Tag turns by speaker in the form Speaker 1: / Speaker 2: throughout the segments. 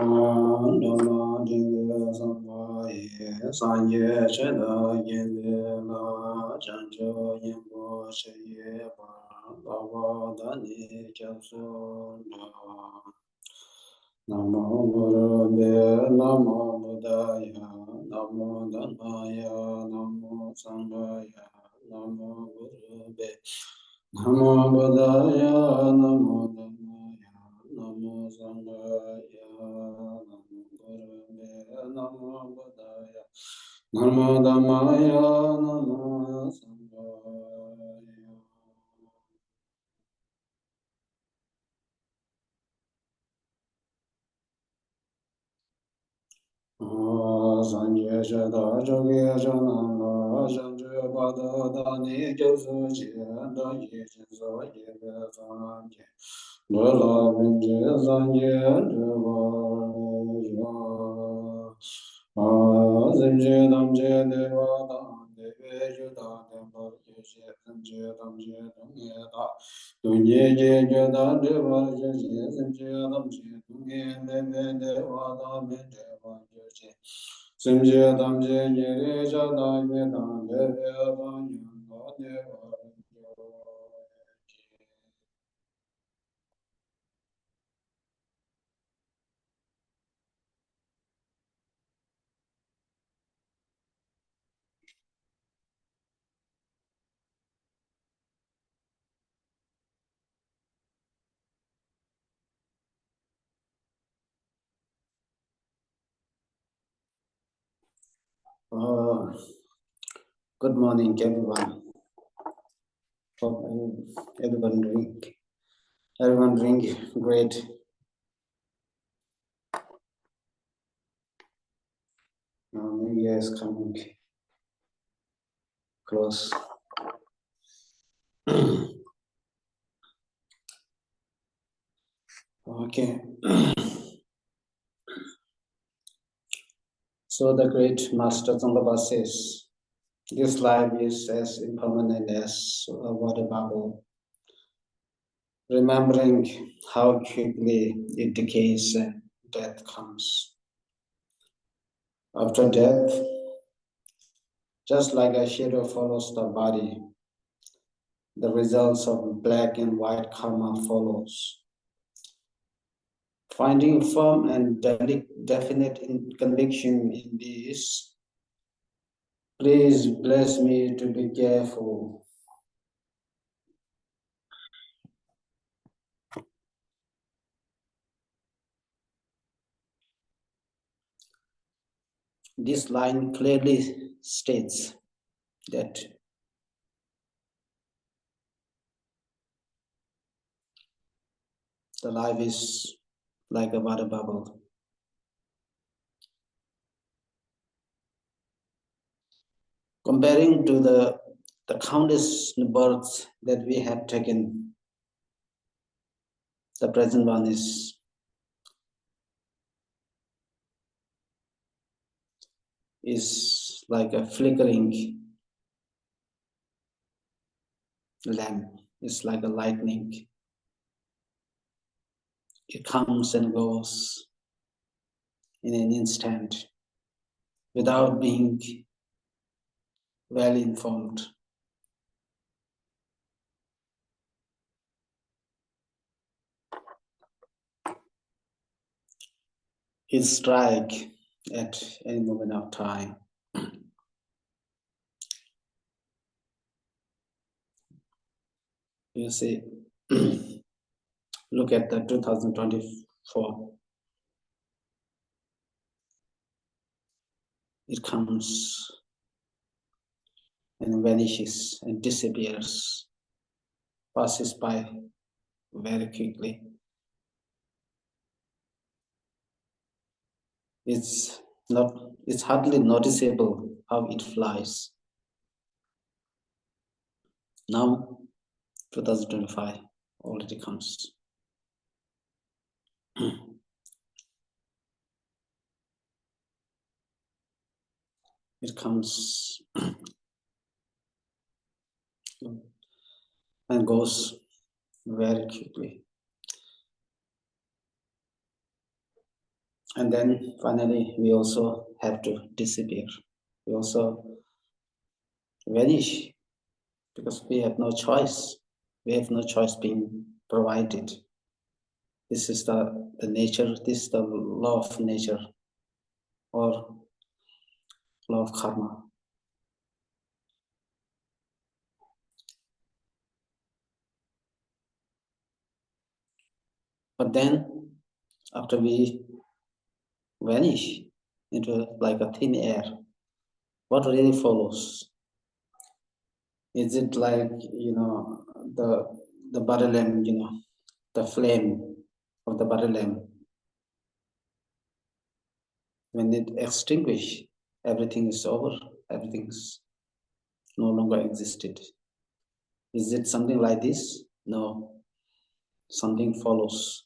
Speaker 1: Dhamma Jingya Samphaye Sanye Cheda Yende La Chancho Yembo Sheye Baba Dani Kyapso Namo Gurube Namo Buddhaya Namo Dhamaya Namo Sanghaya Namo Gurube Namo Buddhaya Namo Dhamaya Namo Sanghaya Namo Gurube Namo Buddhaya Namo Dhamaya Namo Sanghaya Sanje Shada Jogi Jananga Sanje Pada Dani Gyatso Jenda Ye Jinso Ye Sanje Dala Binje Sanje Deva Sanje Damje Deva Dan Deve Juda Deva Yeshe Sanje Damje Dunye Da Dunye Je Juda Deva Yeshe Sanje Damje Dunye Deve Deva Da Deva Yeshe Sanje Damje Yere Jada Yedan Deve Da Yanga Deva Good morning, everyone. Hope everyone doing great. New Year is coming close. Okay. So the great Master Tsongkhapa says, this life is as impermanent as a water bubble. Remembering how quickly it decays and death comes. After death, just like a shadow follows the body, the results of black and white karma follows. Finding firm and definite conviction in this, please bless me to be careful. This line clearly states that the life is like a water bubble. Comparing to the countless births that we have taken, the present one is like a flickering lamp. It's like a lightning. It comes and goes in an instant without being well informed. It strikes at any moment of time. You see, look at the 2024. It comes and vanishes and disappears, passes by very quickly. It's hardly noticeable how it flies. Now, 2025 already comes. It comes and goes very quickly. And then finally, we also have to disappear. We also vanish because we have no choice. We have no choice being provided. This is the nature, this is the law of nature or law of karma. But then after we vanish into like a thin air, what really follows? Is it like, the butter lamp, the flame of the butter lamp? When it extinguish, everything is over, everything's no longer existed. Is it something like this? No. Something follows,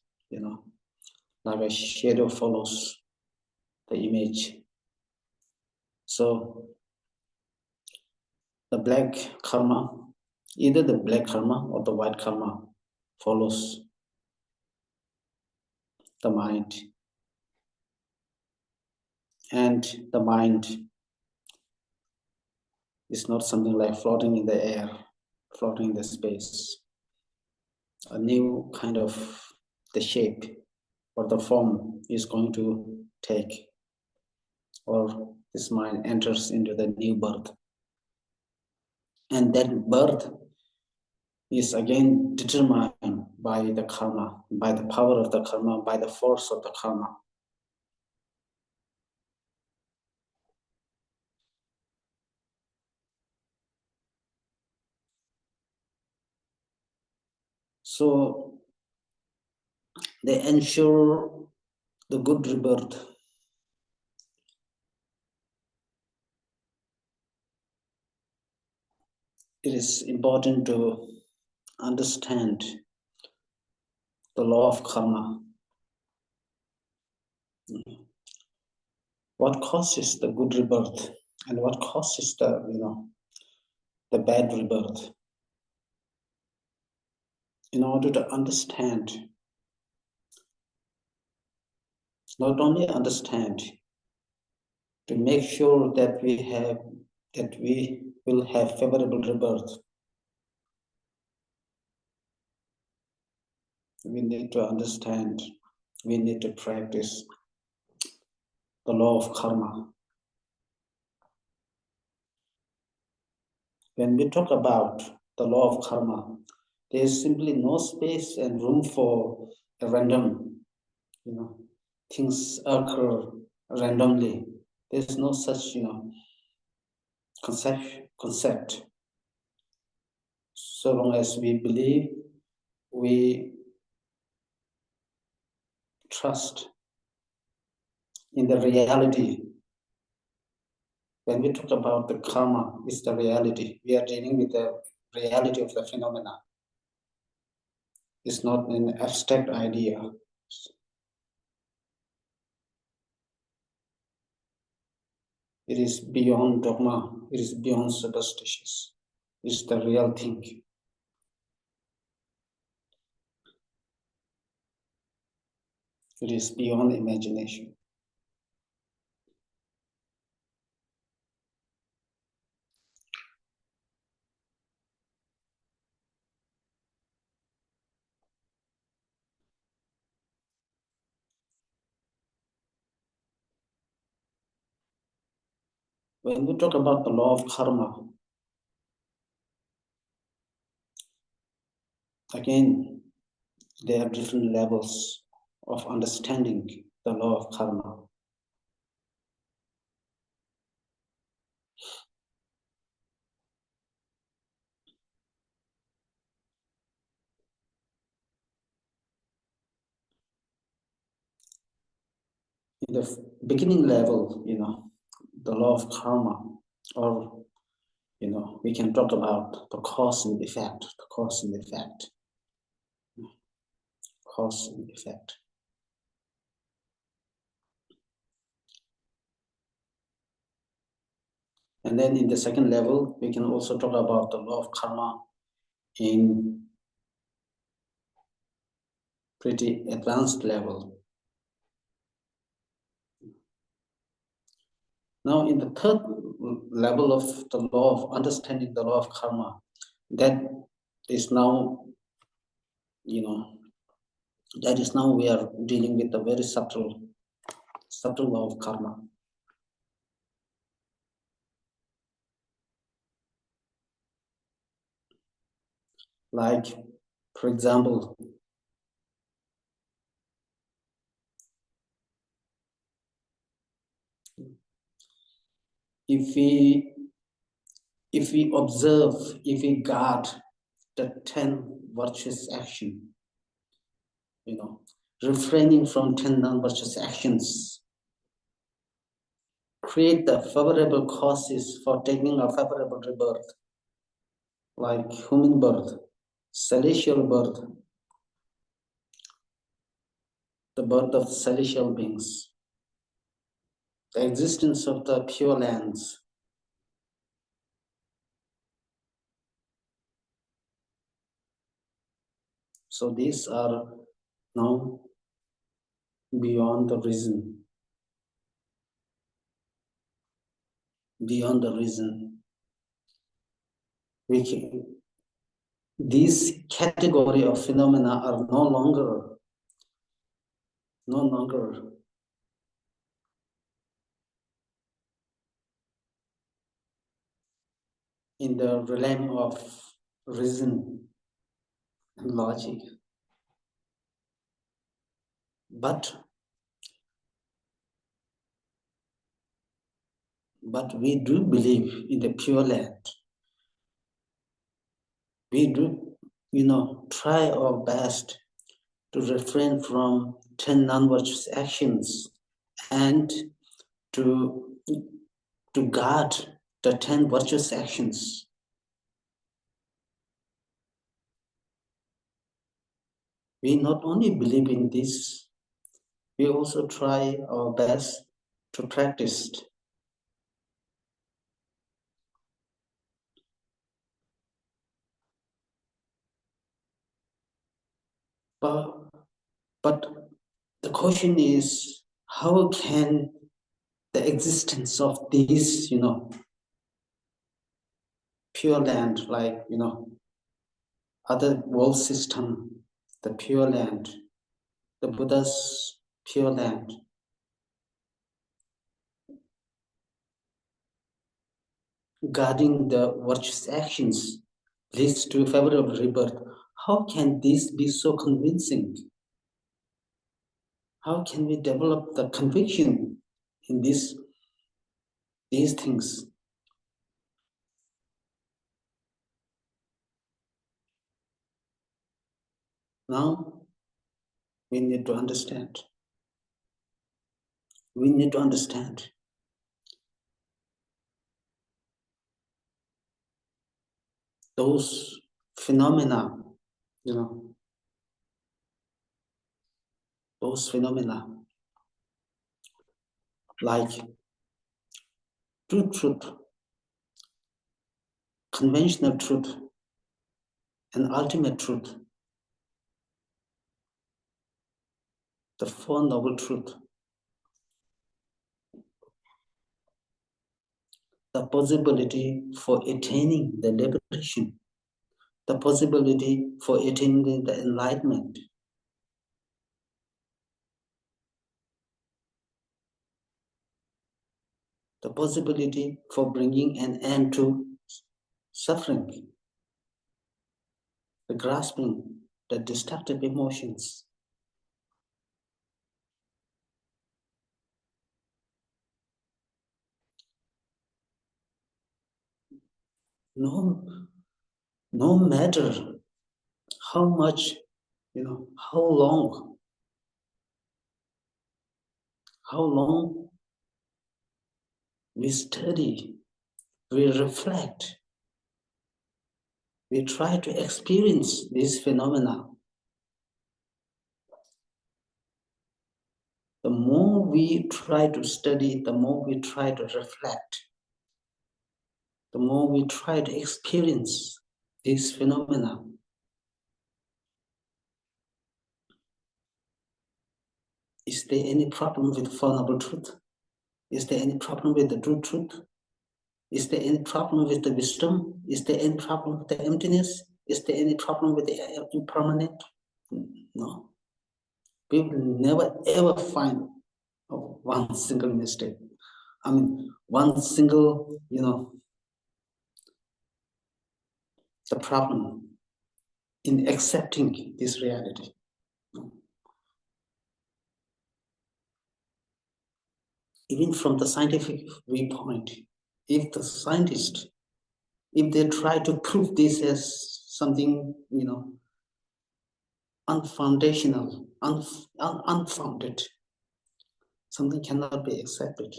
Speaker 1: like a shadow follows the image. So the black karma, either the black karma or the white karma follows the mind. And the mind is not something like floating in the air, floating in the space. A new kind of the shape or the form is going to take, or this mind enters into the new birth. And that birth is again determined by the karma, by the power of the karma, by the force of the karma. So they ensure the good rebirth. It is important to understand the law of karma. What causes the good rebirth and what causes the bad rebirth? In order to understand, not only understand, to make sure that we will have favorable rebirth, we need to understand, we need to practice the law of karma. When we talk about the law of karma, there is simply no space and room for a random, things occur randomly. There's no such, concept. So long as we believe, we trust in the reality. When we talk about the karma, it's the reality. We are dealing with the reality of the phenomena. It's not an abstract idea. It is beyond dogma. It is beyond superstitious. It's the real thing. It is beyond imagination. When we talk about the law of karma, again, there are different levels of understanding the law of karma. In the beginning level, the law of karma, or we can talk about the cause and effect, the cause and effect, cause and effect. And then in the second level, we can also talk about the law of karma in pretty advanced level. Now, in the third level of the law of understanding the law of karma, that is now, that is now we are dealing with a very subtle law of karma. Like, for example, if we observe, if we guard the 10 virtuous action, refraining from 10 non-virtuous actions, create the favorable causes for taking a favorable rebirth, like human birth, celestial birth, the birth of celestial beings, the existence of the pure lands. So these are now beyond the reason. Beyond the reason. These category of phenomena are no longer in the realm of reason and logic. But we do believe in the pure land. We do, try our best to refrain from 10 non-virtuous actions and to guard the 10 virtuous actions. We not only believe in this, we also try our best to practice it. But the question is, how can the existence of these, pure land, like, other world system, the pure land, the Buddha's pure land, guarding the virtuous actions leads to favorable rebirth. How can this be so convincing? How can we develop the conviction in these things? Now, we need to understand. We need to understand. Those phenomena, those phenomena like true truth, conventional truth, and ultimate truth, the Four Noble Truth, the possibility for attaining the liberation, the possibility for attaining the enlightenment, the possibility for bringing an end to suffering, the grasping, the destructive emotions. No matter how much, how long we study, we reflect, we try to experience these phenomena. The more we try to study, the more we try to reflect, the more we try to experience these phenomena. Is there any problem with Four Noble Truth? Is there any problem with the true truth? Is there any problem with the wisdom? Is there any problem with the emptiness? Is there any problem with the impermanent? No. We will never ever find one single mistake. I mean, one single, the problem in accepting this reality. Even from the scientific viewpoint, if the scientists, if they try to prove this as something, unfoundational, unfounded, something cannot be accepted.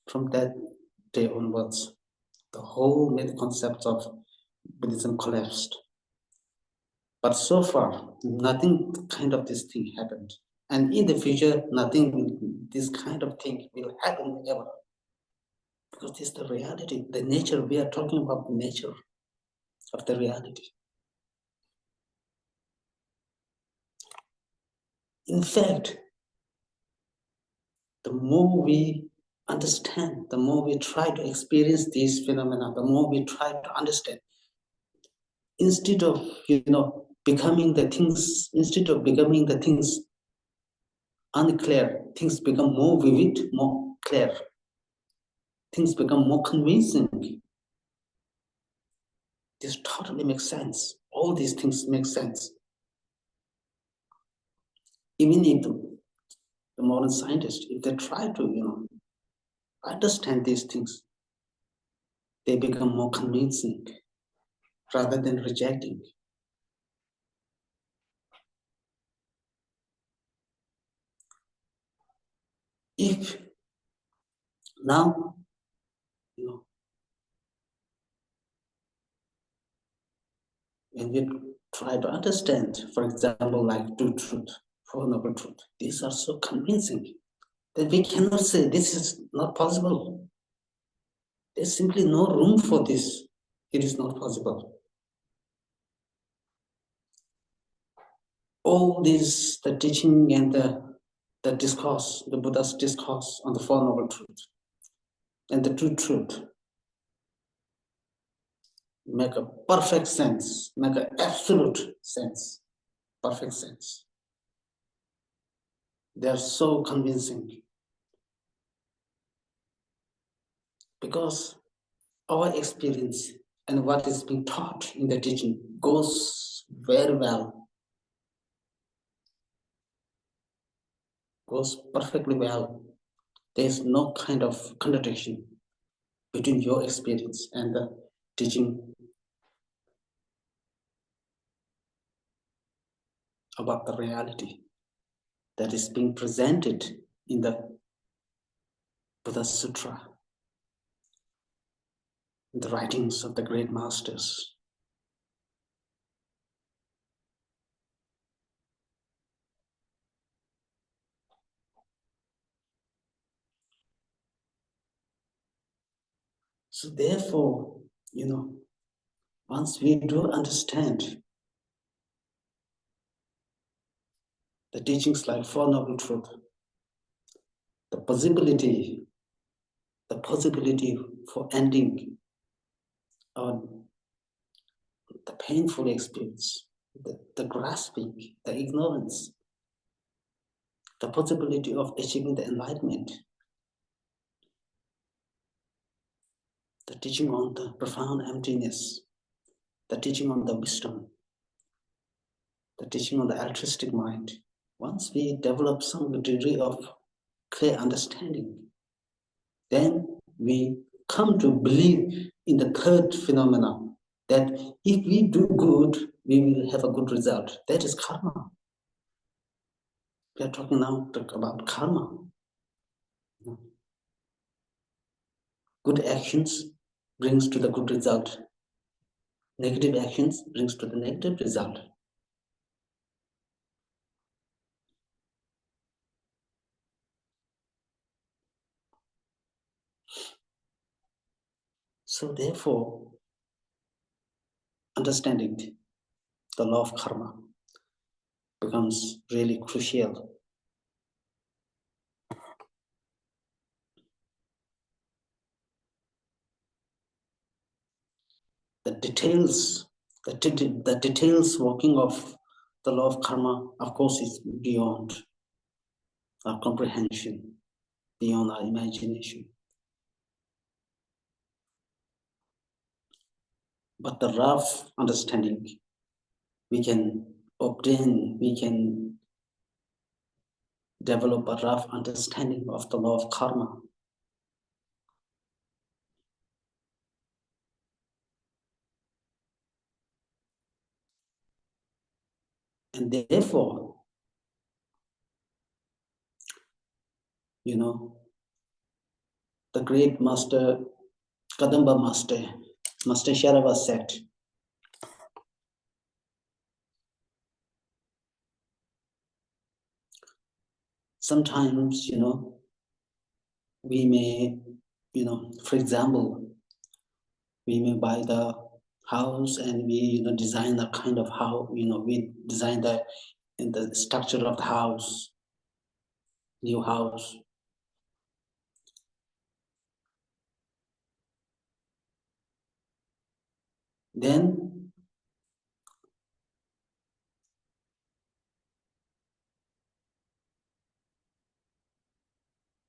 Speaker 1: From that day onwards, the whole myth concept of Buddhism collapsed. But so far, nothing kind of this thing happened. And in the future, nothing, this kind of thing will happen ever. Because this is the reality, the nature, we are talking about the nature of the reality. In fact, the more we understand, the more we try to experience these phenomena, the more we try to understand. Instead of, becoming the things unclear, things become more vivid, more clear. Things become more convincing. This totally makes sense. All these things make sense. Even if the modern scientists, if they try to, understand these things, they become more convincing rather than rejecting. If now, when we try to understand, for example, like true truth, Four Noble Truth, these are so convincing that we cannot say this is not possible. There's simply no room for this. It is not possible. All this, the teaching and the discourse, the Buddha's discourse on the Four Noble Truths and the true truth make a perfect sense, make an absolute sense, perfect sense. They are so convincing because our experience and what is being taught in the teaching goes very well, goes perfectly well. There is no kind of contradiction between your experience and the teaching about the reality that is being presented in the Buddha Sutra, in the writings of the great masters. So therefore, once we do understand the teachings like Four Noble Truths, the possibility for ending on the painful experience, the grasping, the ignorance, the possibility of achieving the enlightenment, the teaching on the profound emptiness, the teaching on the wisdom, the teaching on the altruistic mind. Once we develop some degree of clear understanding, then we come to believe in the third phenomenon, that if we do good, we will have a good result. That is karma. We are talking now about karma. Good actions brings to the good result. Negative actions brings to the negative result. So therefore, understanding the law of karma becomes really crucial. details, the details working of the law of karma, of course, is beyond our comprehension, beyond our imagination. But the rough understanding we can obtain, we can develop a rough understanding of the law of karma. And therefore, you know, the great master, Kadamba master, Master Sharava said, sometimes, you know, we may, you know, for example, we may buy the house and we, you know, design the kind of house, you know, we design the structure of the house, new house. Then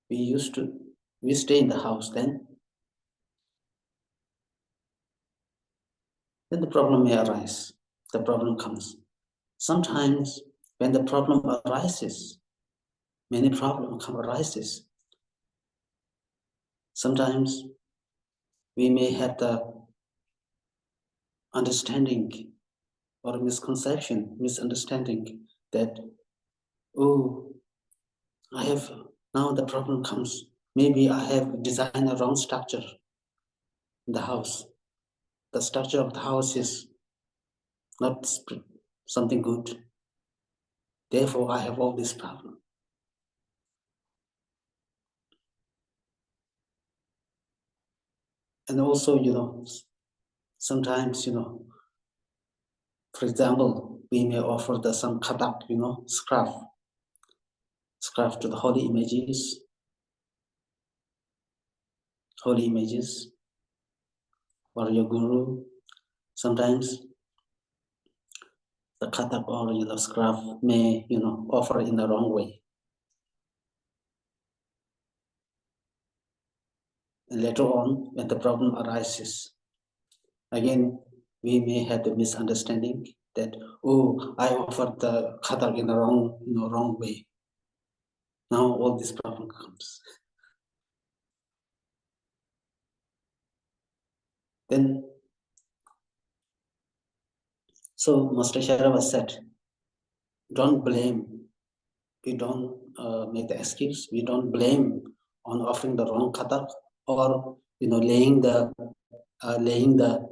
Speaker 1: we stay in the house, then the problem may arise. The problem comes. Sometimes when the problem arises, many problems arises. Sometimes we may have the understanding or misconception, misunderstanding that, oh, I have, now the problem comes. Maybe I have designed a wrong structure in the house. The structure of the house is not something good. Therefore, I have all this problem. And also, you know, sometimes, you know, for example, we may offer some katak, you know, scarf to the holy images, or your guru. Sometimes the katak or, you know, scarf may, you know, offer in the wrong way. And later on, when the problem arises, again, we may have the misunderstanding that, oh, I offered the katak in the wrong way. Now all this problem comes. Then, so Master Sharava said, don't blame. We don't make the excuse. We don't blame on offering the wrong katak or, you know, laying the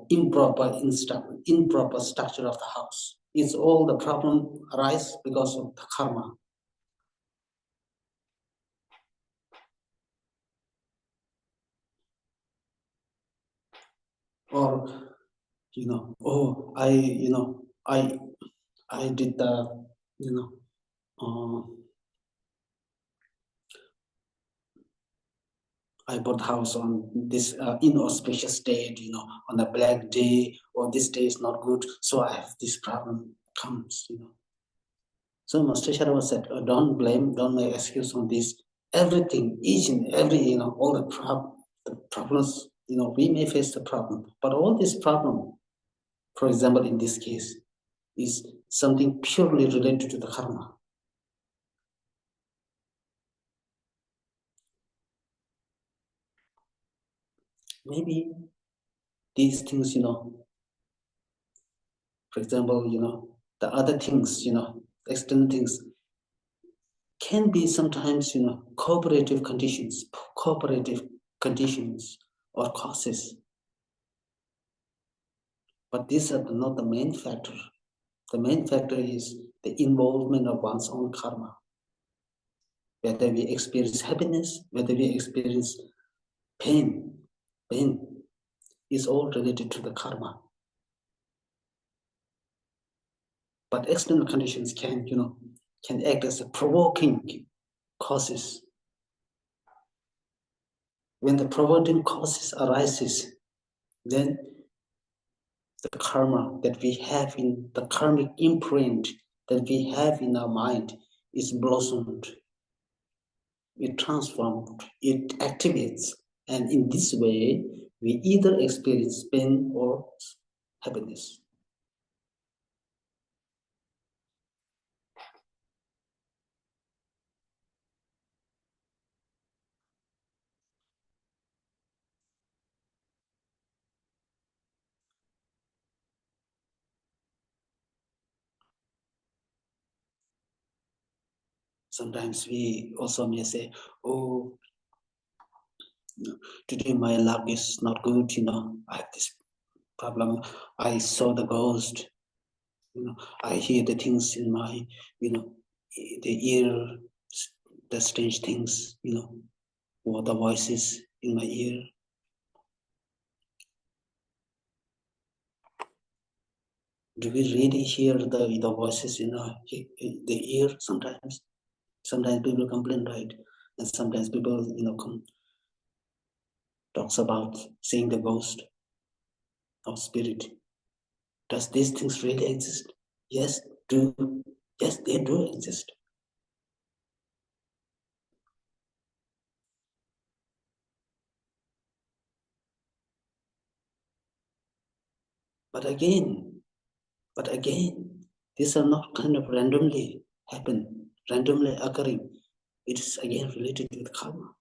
Speaker 1: improper structure of the house. It's all the problem arise because of the karma. Or, you know, oh, I did the, you know, I bought the house on this inauspicious date, you know, on a black day, or this day is not good, so I have this problem comes, you know. So Master Sharma said, don't blame, don't make excuse on this. Everything, each and every, you know, all the problems, you know, we may face the problem, but all this problem, for example, in this case, is something purely related to the karma. Maybe these things, you know, for example, you know, the other things, you know, external things can be sometimes, you know, cooperative conditions or causes. But these are not the main factor. The main factor is the involvement of one's own karma. Whether we experience happiness, whether we experience pain is all related to the karma. But external conditions can, you know, can act as a provoking causes. When the provoking causes arises, then the karma that we have in the karmic imprint that we have in our mind is blossomed, it transformed, it activates, and in this way we either experience pain or happiness. Sometimes we also may say, oh, today my luck is not good, I have this problem. I saw the ghost, I hear the things in my, the ear, the strange things, or the voices in my ear. Do we really hear the voices in the ear sometimes? Sometimes people complain, right? And sometimes people, talks about seeing the ghost or spirit. Does these things really exist? Yes, they do exist. But again, these are not kind of randomly occurring. It is again related with karma.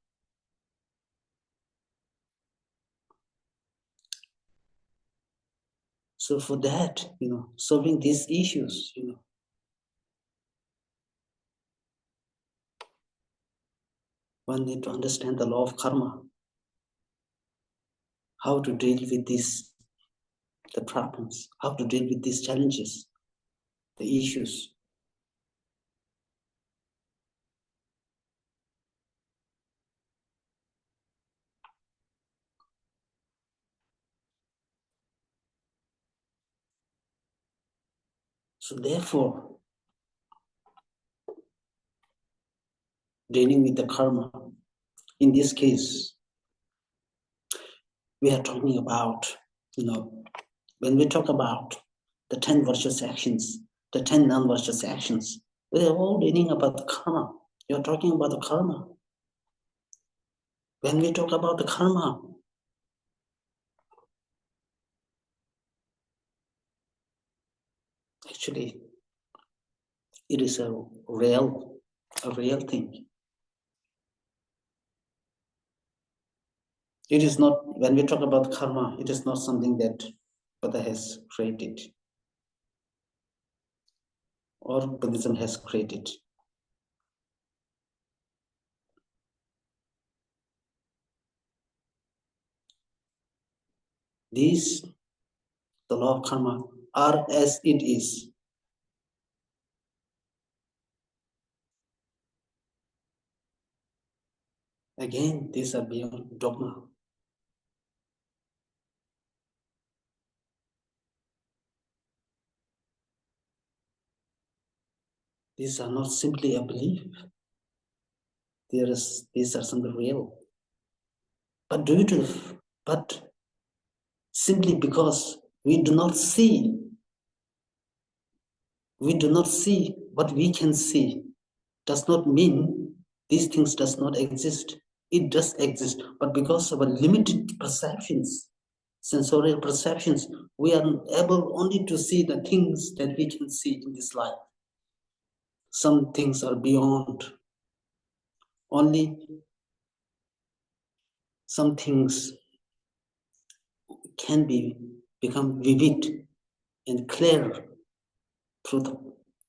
Speaker 1: So for that, solving these issues, one need to understand the law of karma, how to deal with the problems, how to deal with these challenges, the issues. So therefore, dealing with the karma, in this case, we are talking about, when we talk about the 10 virtuous actions, the 10 non-virtuous actions, we are all dealing about the karma. You're talking about the karma. When we talk about the karma, actually, it is a real thing. It is not, when we talk about karma, it is not something that Buddha has created or Buddhism has created. These, the law of karma, are as it is. Again, these are beyond dogma. These are not simply a belief. These are something real. But simply because we do not see what we can see, does not mean these things does not exist. It does exist, but because of our limited perceptions, sensorial perceptions, we are able only to see the things that we can see in this life. Some things are beyond. Only some things can become vivid and clear through the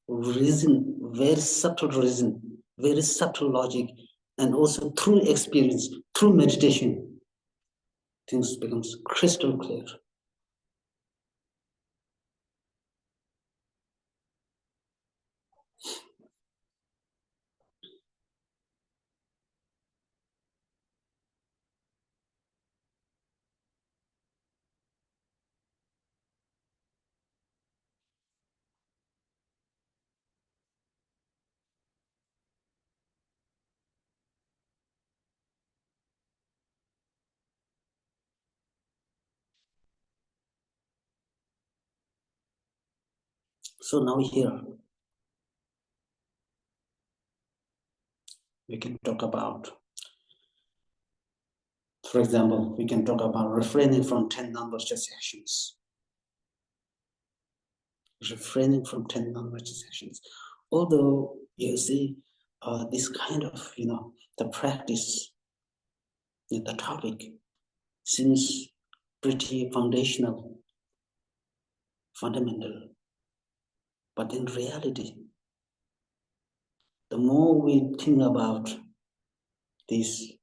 Speaker 1: reason, very subtle reason, very subtle logic, and also through experience, through meditation, things becomes crystal clear. So now here, we can talk about, for example, we can talk about refraining from 10 non-virtuous actions. Refraining from 10 non-virtuous actions. Although you see, this kind of, the practice, the topic seems pretty foundational, fundamental. But in reality, the more we think about these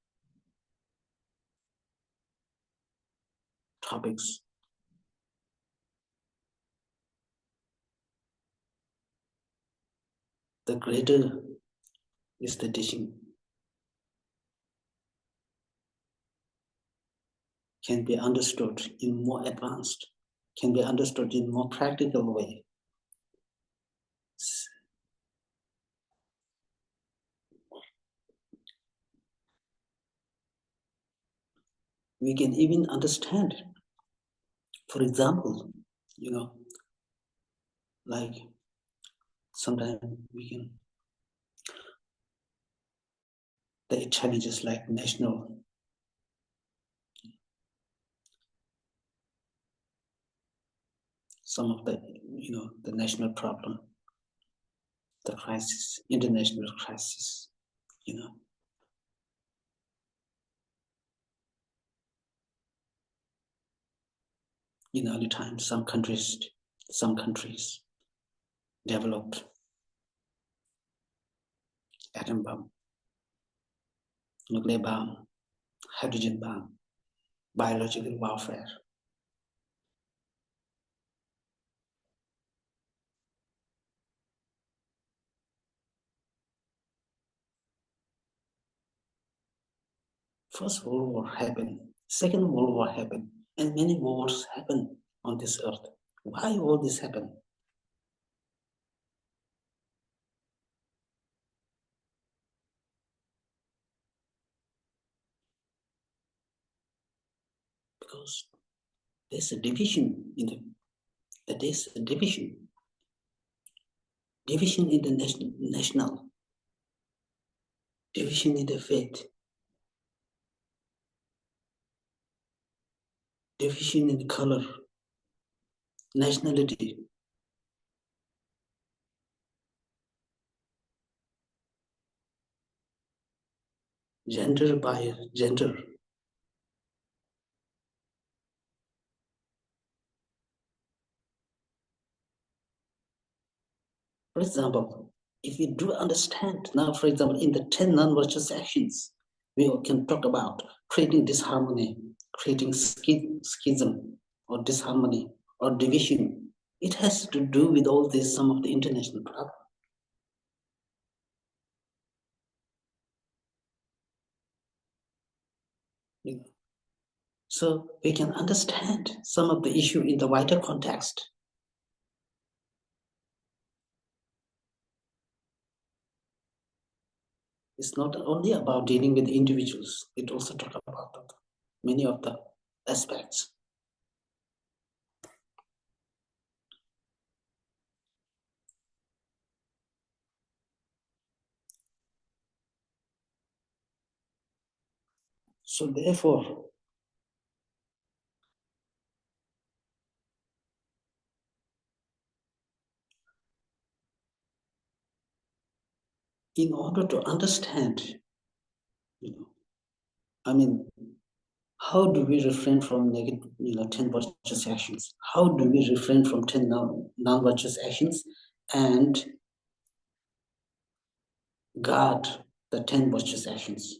Speaker 1: topics, the greater is the teaching. Can be understood in more advanced, can be understood in more practical way. We can even understand, for example, like sometimes we can, the challenges like national, some of the, the national problem, the crisis, international crisis, in early times, some countries developed atom bomb, nuclear bomb, hydrogen bomb, biological warfare. First World War happened, Second World War happened, and many wars happened on this earth. Why all this happened? Because there's a division in there's a division in the national, division in the faith, division in the color, nationality, gender by gender. For example, if you do understand now, for example, in the 10 non-virtuous actions, we can talk about creating disharmony, creating schism or disharmony or division. It has to do with all this, some of the international problems. So we can understand some of the issue in the wider context. It's not only about dealing with individuals, it also talks about many of the aspects. So therefore, in order to understand, how do we refrain from negative, 10 virtuous actions? How do we refrain from 10 non-virtuous actions and guard the 10 virtuous actions?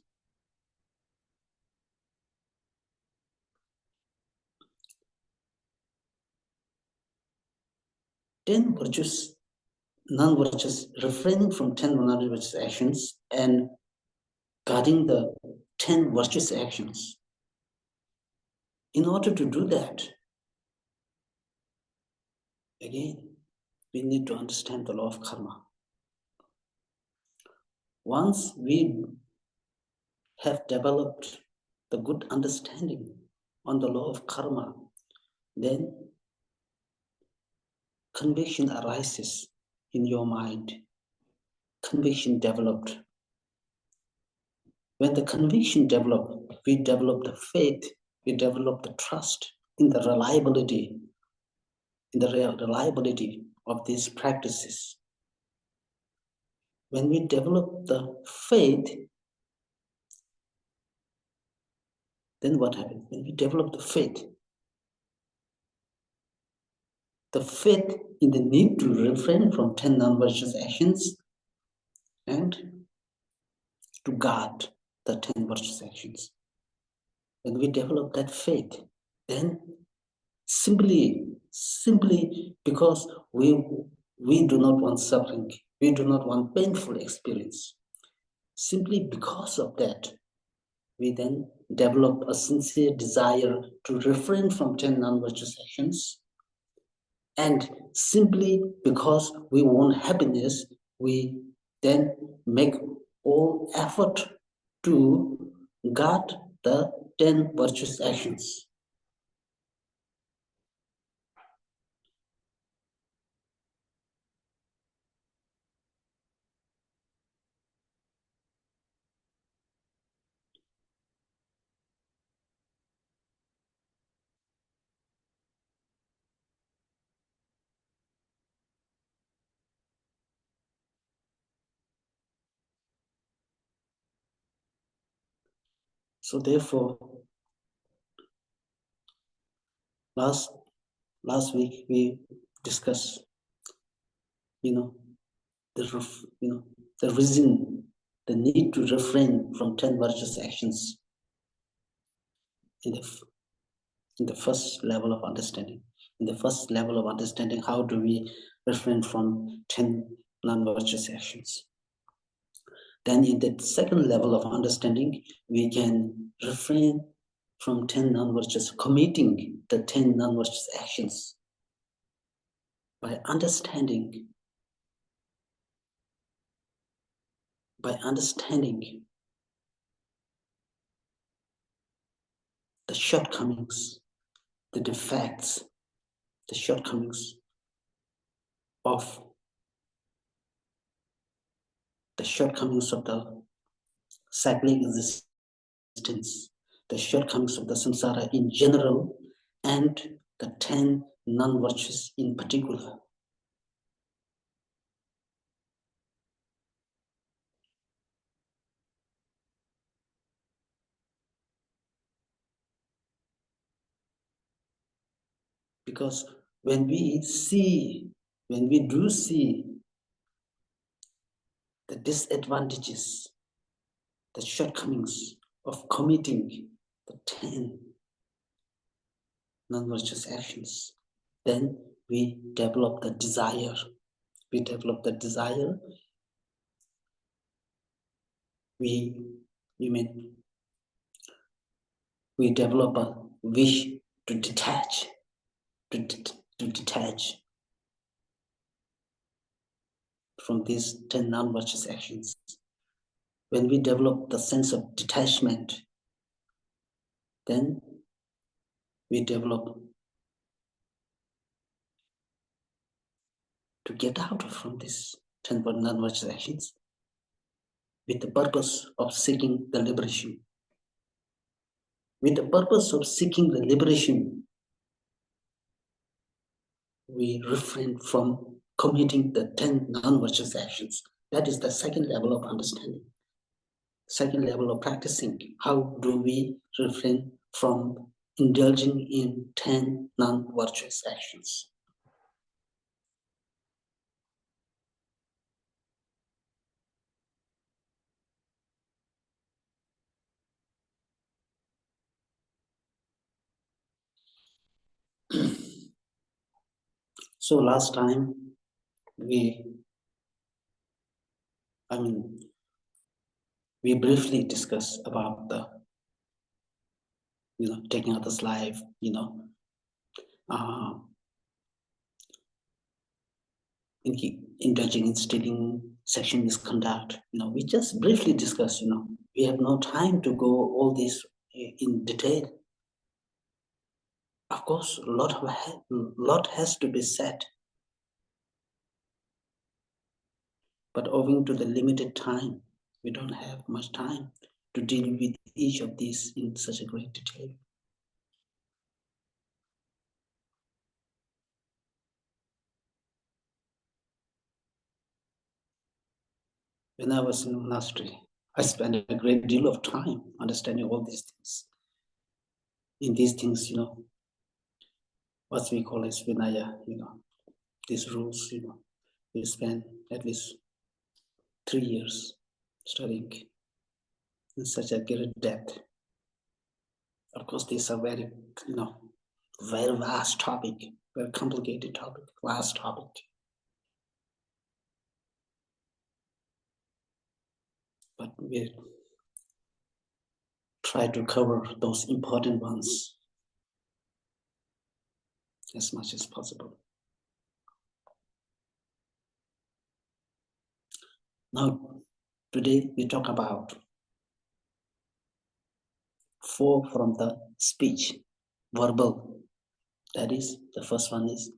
Speaker 1: Non-virtuous, refraining from 10 non-virtuous actions and guarding the 10 virtuous actions. In order to do that, again, we need to understand the law of karma. Once we have developed the good understanding on the law of karma, then conviction arises in your mind. Conviction developed. When the conviction developed, we develop the faith, we develop the trust in the reliability, of these practices. When we develop the faith, then what happens? When we develop the faith in the need to refrain from 10 non-virtuous actions and to guard the 10 virtuous actions. When we develop that faith, then simply because we do not want suffering, we do not want painful experience. Simply because of that, we then develop a sincere desire to refrain from 10 non-virtuous actions. And simply because we want happiness, we then make all effort to guard the 10 virtuous actions. So therefore, last week we discussed, the reason, the need to refrain from 10 virtuous actions in the first level of understanding. In the first level of understanding, how do we refrain from 10 non-virtuous actions? Then in the second level of understanding, we can refrain from 10 non-virtuous, committing the 10 non-virtuous actions by understanding the shortcomings, the defects, the shortcomings of the cyclic existence, the shortcomings of the samsara in general, and the 10 non-virtues in particular. Because when we do see the disadvantages, the shortcomings of committing the 10 non-virtuous actions, then we develop the desire. We develop a wish to detach, from these 10 non-virtuous actions. When we develop the sense of detachment, then we develop to get out from these 10 non-virtuous actions with the purpose of seeking the liberation. With the purpose of seeking the liberation, we refrain from committing the 10 non-virtuous actions. That is the second level of understanding. Second level of practicing. How do we refrain from indulging in 10 non-virtuous actions? So last time we briefly discussed about the taking others' life, indulging in stealing, sexual misconduct. We just briefly discussed. We have no time to go all this in detail. Of course, a lot has to be said, But owing to the limited time, we don't have much time to deal with each of these in such a great detail. When I was in monastery, I spent a great deal of time understanding all these things. In these things, what we call as Vinaya, these rules, we spent at least 3 years studying in such a great depth. Of course, these are very, very vast topic, very complicated topic, vast topic. But we try to cover those important ones as much as possible. Now, today we talk about 4 from the speech, verbal. That is, the first one is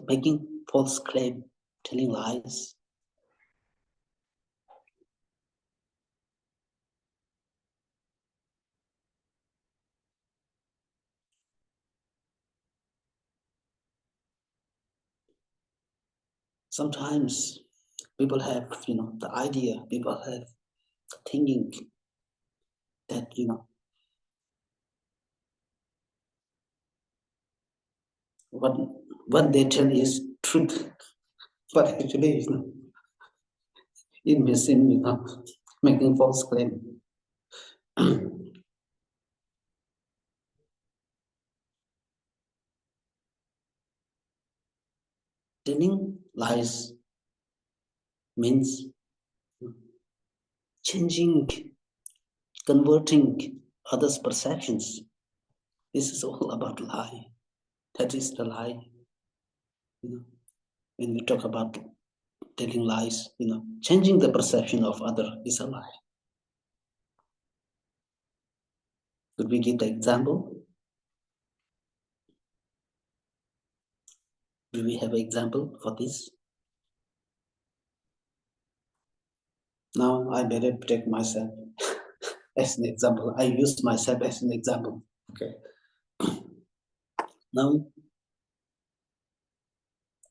Speaker 1: making false claim, telling lies. Sometimes people have, the idea, people have thinking that, what they tell is truth, but actually, it may seem, making false claim. Telling lies means changing, converting others' perceptions. This is all about lie. That is the lie. When we talk about telling lies, changing the perception of other is a lie. Could we give the example? Do we have an example for this? Now I better take myself as an example. I use myself as an example. Okay. Now,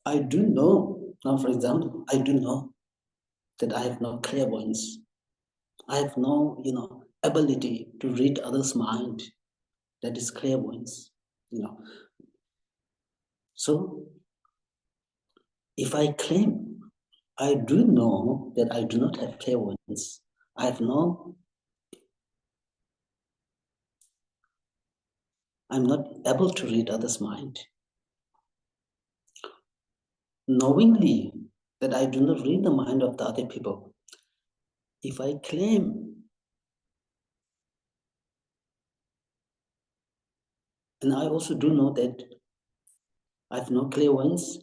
Speaker 1: I do know, now for example, I do know that I have no clairvoyance. I have no, ability to read others' mind. That is clairvoyance, So, if I claim, I do know that I do not have clairvoyance. I have I'm not able to read others' mind. Knowingly that I do not read the mind of the other people, if I claim, and I also do know that I have no clairvoyance,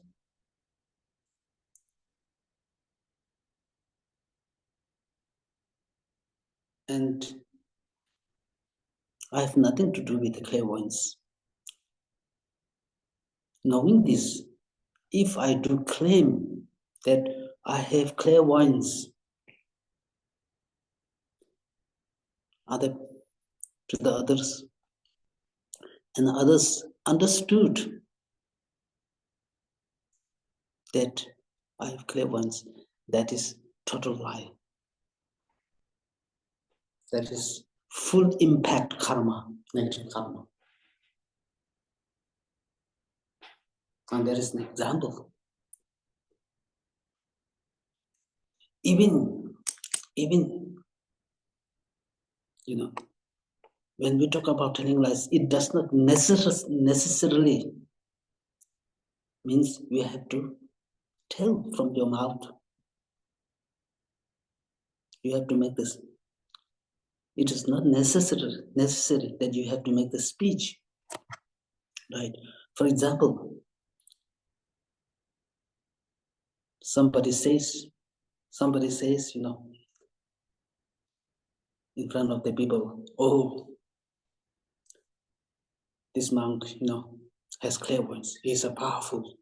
Speaker 1: and I have nothing to do with the clairvoyance. Knowing this, if I do claim that I have clairvoyance to the others, and others understood that I have clairvoyance, that is total lie. That is full impact karma, negative karma. And there is an example. Even when we talk about telling lies, it does not necessarily means we have to tell from your mouth. You have to make this. It is not necessary that you have to make the speech, right? For example, somebody says, in front of the people, oh, this monk, has clairvoyance. He's a powerful.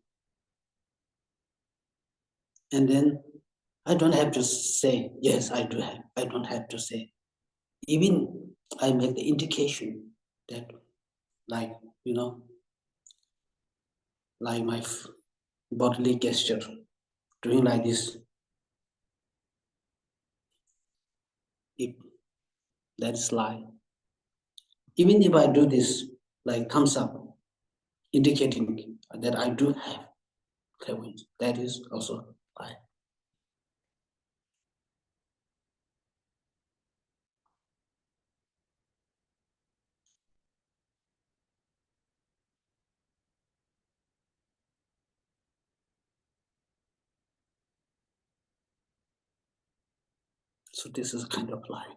Speaker 1: And then I don't have to say, yes, I do have. I don't have to say. Even I make the indication that, like, like my bodily gesture, doing like this. If that is lie. Even if I do this, like thumbs up, indicating that I do have clairvoyance, that is also lie. So this is a kind of lie.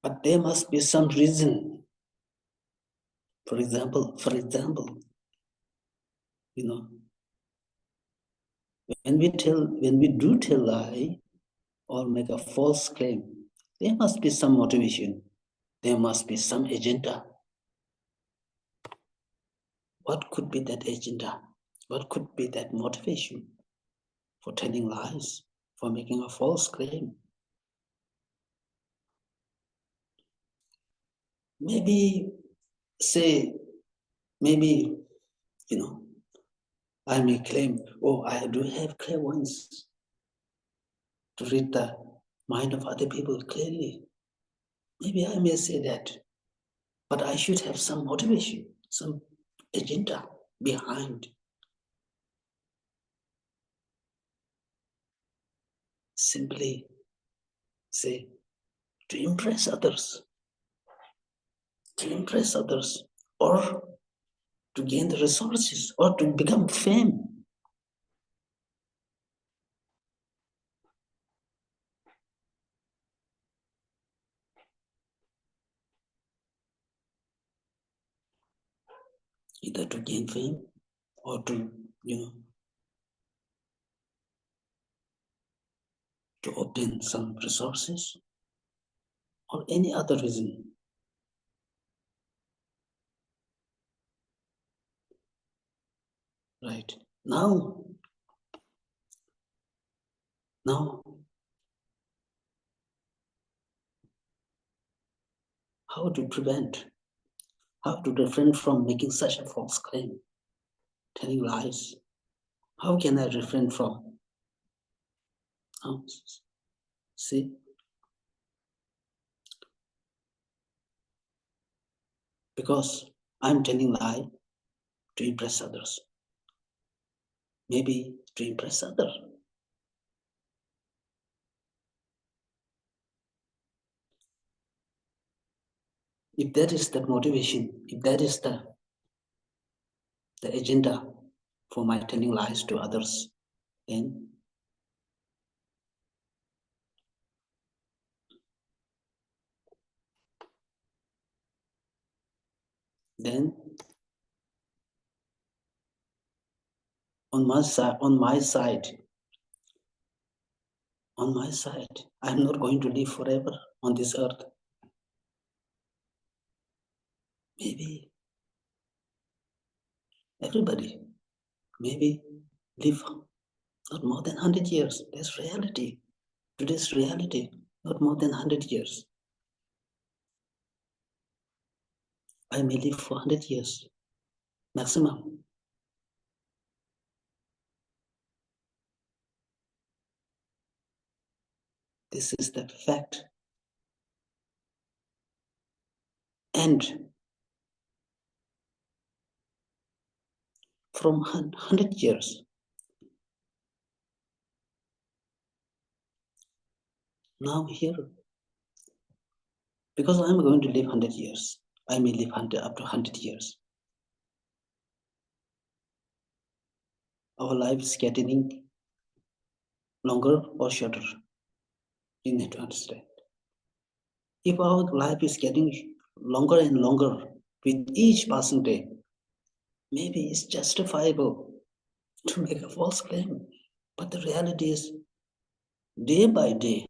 Speaker 1: But there must be some reason. For example, when we do tell lie or make a false claim, there must be some motivation. There must be some agenda. What could be that agenda? What could be that motivation for telling lies, for making a false claim? Maybe, I may claim, oh, I do have clairvoyance to read the mind of other people clearly. Maybe I may say that, but I should have some motivation, some agenda behind. Simply say, to impress others, or to gain the resources, or to become fame. Either to gain fame or to obtain some resources or any other reason. Right. Now, how to prevent, how to refrain from making such a false claim, telling lies? How can I refrain from? See? Because I'm telling lie to impress others. Maybe to impress others. If that is the motivation, if that is the agenda for my telling lies to others, then on my side, I'm not going to live forever on this earth. Maybe everybody, maybe live not more than 100 years. That's reality. Today's reality, not more than 100 years. I may live for 100 years, maximum. This is the fact. And from 100 years, now here, because I'm going to live 100 years, I may live up to 100 years. Our life is getting longer or shorter. You need to understand. If our life is getting longer and longer with each passing day, maybe it's justifiable. to make a false claim. But the reality is, day by day,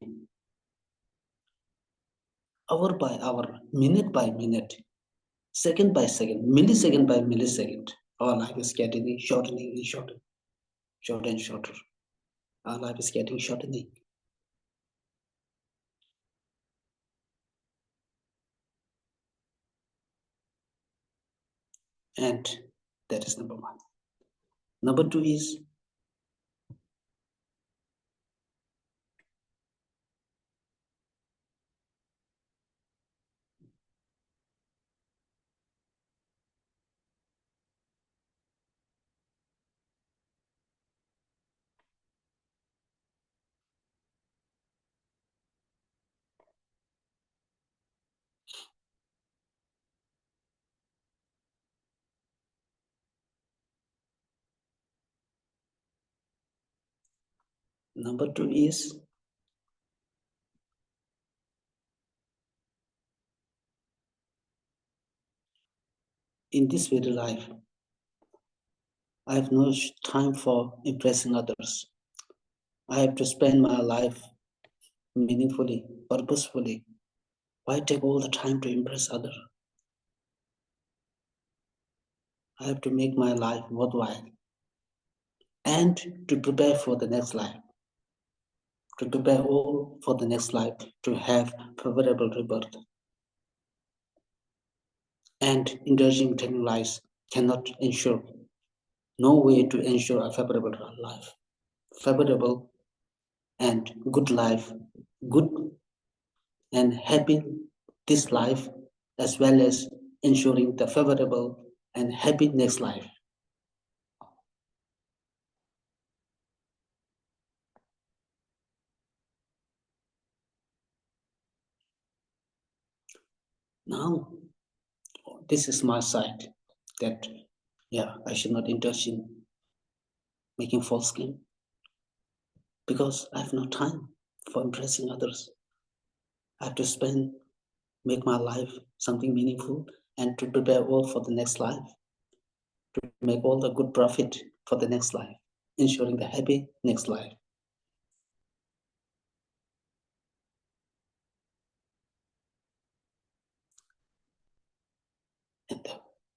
Speaker 1: hour by hour, minute by minute, second by second, millisecond by millisecond, our life is getting shortening and shorter, shorter and shorter. Our life is getting shortening. And that is number one. Number two is in this very life, I have no time for impressing others. I have to spend my life meaningfully, purposefully. Why take all the time to impress others? I have to make my life worthwhile and to prepare for the next life, to prepare all for the next life, to have favorable rebirth. And indulging in lives cannot ensure, no way to ensure a favorable life. Favorable and good life, good and happy this life, as well as ensuring the favorable and happy next life. Now, this is my side that, I should not indulge in making false claim because I have no time for impressing others. I have to make my life something meaningful and to prepare all for the next life, to make all the good profit for the next life, ensuring the happy next life.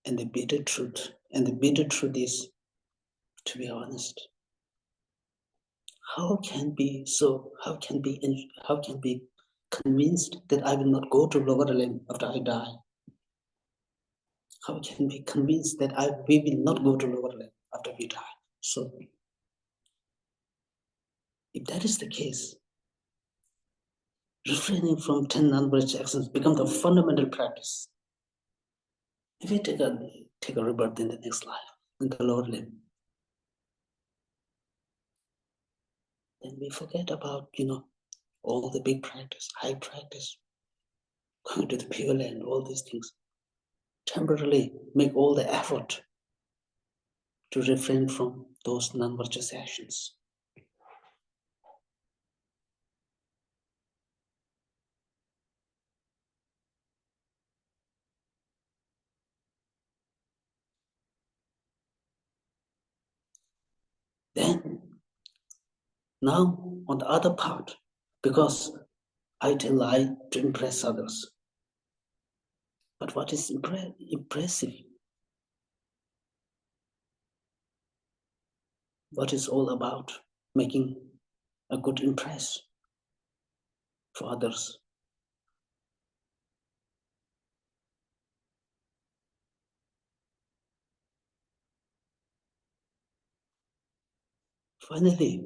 Speaker 1: And the bitter truth is, to be honest, how can be convinced that I will not go to lower realm after I die? How can be convinced that we will not go to lower realm after we die? So, if that is the case, refraining from 10 non-virtuous actions becomes the fundamental practice. If we take a rebirth in the next life, in the lower limb, then we forget about, all the big practice, high practice, going to the Pure Land, all these things. Temporarily make all the effort to refrain from those non-virtuous actions. Then, now on the other part, because I lie to impress others. But what is impressive? What is all about making a good impress for others? Finally,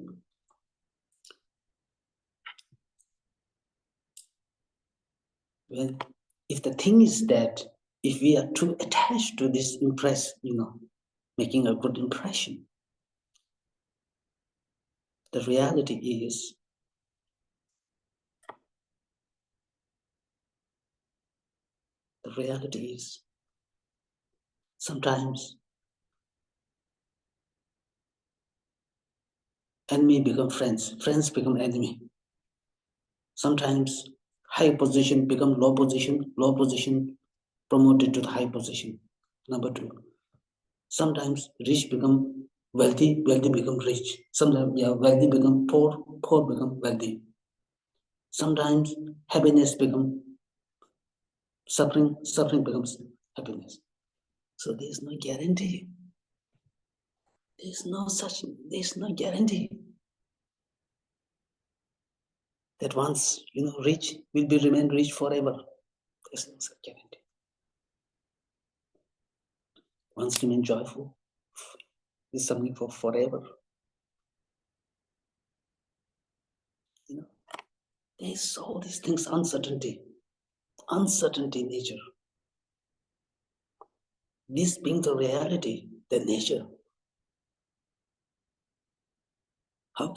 Speaker 1: if the thing is that if we are too attached to this making a good impression, the reality is sometimes enemy become friends, friends become enemy. Sometimes high position become low position promoted to the high position. Number two, sometimes rich become Wealthy become rich. Sometimes wealthy become poor, poor become wealthy. Sometimes happiness become suffering, suffering becomes happiness. So there is no guarantee. There's no guarantee that once rich will be remain rich forever. There's no such guarantee. Once remain joyful is something for forever. There's all these things, uncertainty in nature. This being the reality, the nature. How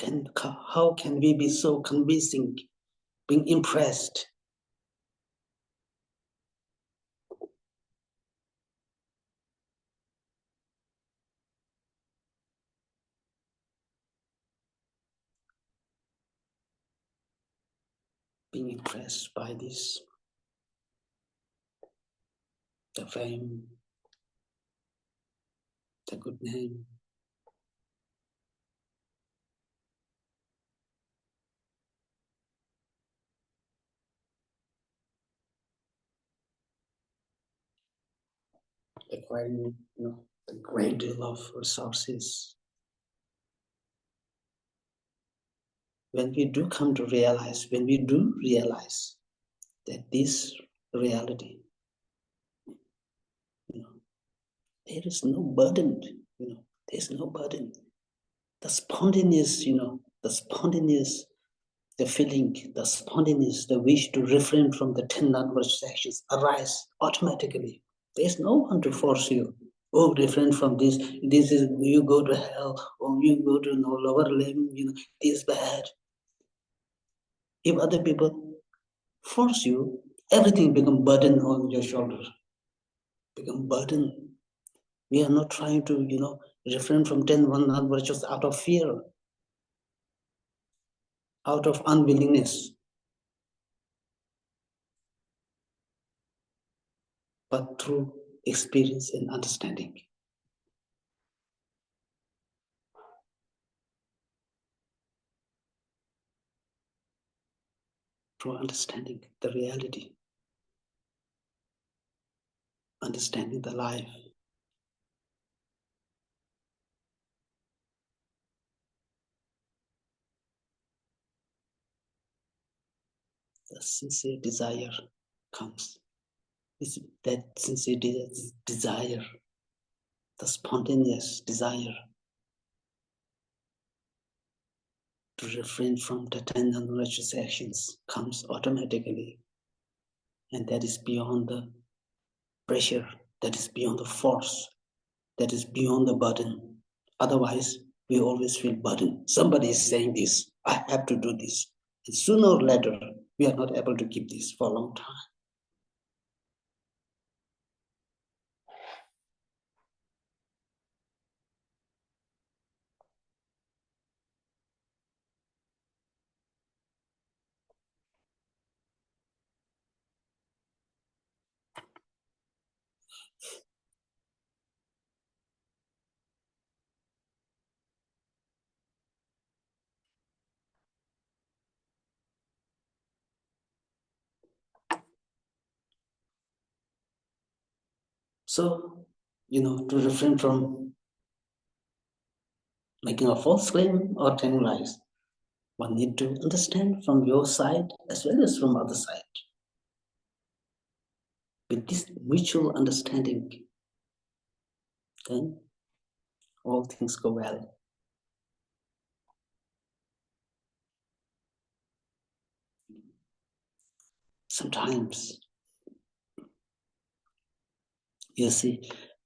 Speaker 1: can we be so convincing, being impressed? Being impressed by this, the fame, the good name. Acquiring, a great deal of resources. When we do realize that this reality, there is no burden, there's no burden. The spontaneous, the feeling, the spontaneous, the wish to refrain from the 10 non-virtuous actions arise automatically. There's no one to force you. Oh, refrain from this. This is, you go to hell, or you go to lower level, this bad. If other people force you, everything become burden on your shoulder. Become burden. We are not trying to, refrain from 10 non-virtuous out of fear, out of unwillingness, but through experience and understanding. Through understanding the reality, understanding the life. The sincere desire comes. It's that sincere desire, the spontaneous desire to refrain from the 10 unrighteous actions comes automatically. And that is beyond the pressure, that is beyond the force, that is beyond the burden. Otherwise, we always feel burdened. Somebody is saying this, I have to do this. And sooner or later, we are not able to keep this for a long time. So, to refrain from making a false claim or telling lies, one need to understand from your side as well as from other side. With this mutual understanding, then all things go well. Sometimes, you see,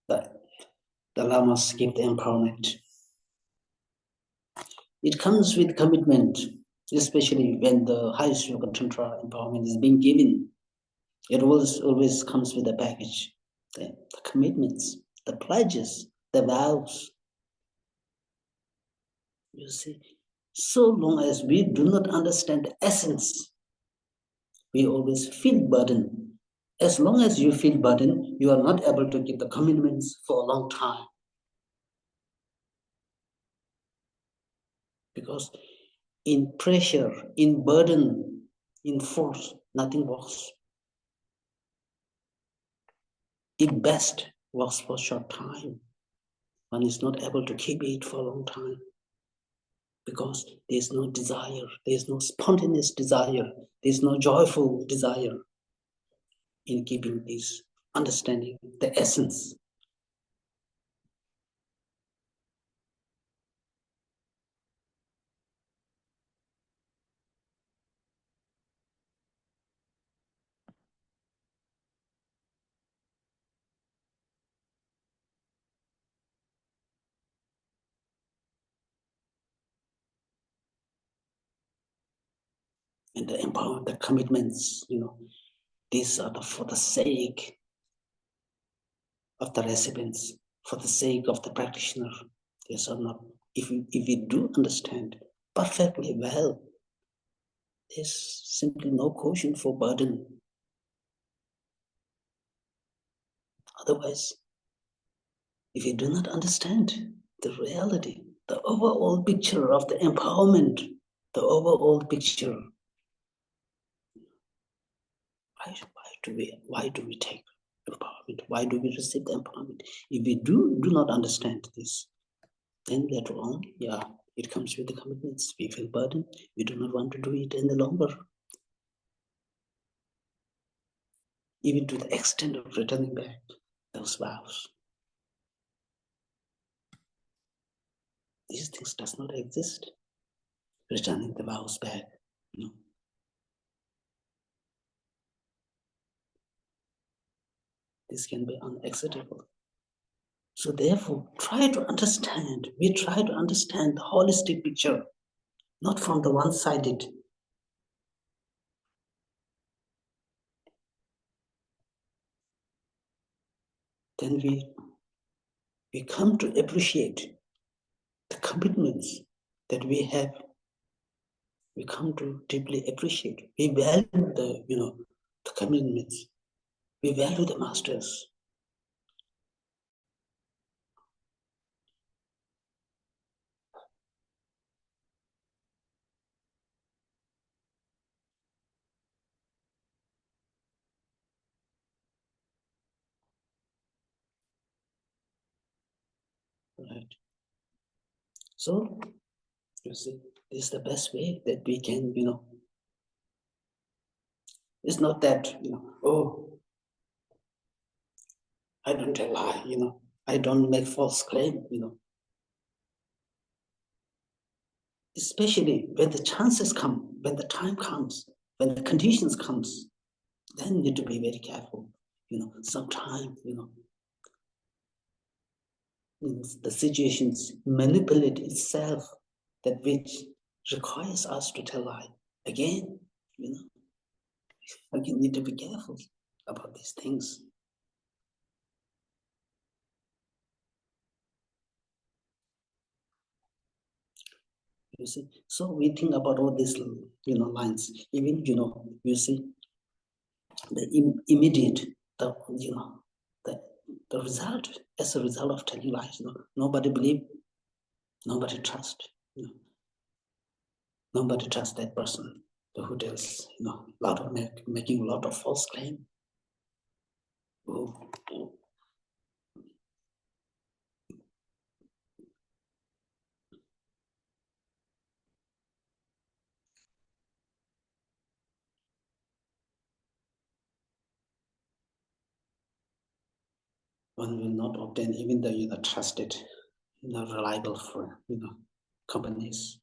Speaker 1: the lamas give the empowerment. It comes with commitment, especially when the highest yoga tantra empowerment is being given. It always comes with a package. The commitments, the pledges, the vows. You see, so long as we do not understand the essence, we always feel burden. As long as you feel burden, you are not able to keep the commitments for a long time. Because in pressure, in burden, in force, nothing works. It best works for a short time. One is not able to keep it for a long time because there is no desire, there is no spontaneous desire, there is no joyful desire in keeping this understanding, the essence. And the empowerment, the commitments, these are for the sake of the recipients, for the sake of the practitioner. Yes or not? If we do understand perfectly well, there's simply no caution for burden. Otherwise, if you do not understand the reality, the overall picture of the empowerment, the overall picture, why do we take empowerment? Why do we receive the empowerment? If we do not understand this, then later on, it comes with the commitments. We feel burdened. We do not want to do it any longer. Even to the extent of returning back those vows. These things does not exist. Returning the vows back, This can be unacceptable. So therefore, we try to understand the holistic picture, not from the one-sided. Then we come to appreciate the commitments that we have. We come to deeply appreciate. We value the commitments. We value the masters. Right. So, you see, this is the best way that we can, it's not that, oh, I don't tell lie, I don't make false claim, Especially when the chances come, when the time comes, when the conditions comes, then you need to be very careful. Sometimes, the situations manipulate itself, that which requires us to tell lie. Again, you need to be careful about these things. You see, so we think about all these, lines. Even, you see, the immediate, the result, as a result of telling lies, nobody believe, nobody trust, nobody trust that person who tells, making a lot of false claim. Oh. One will not obtain even the trusted, reliable for companies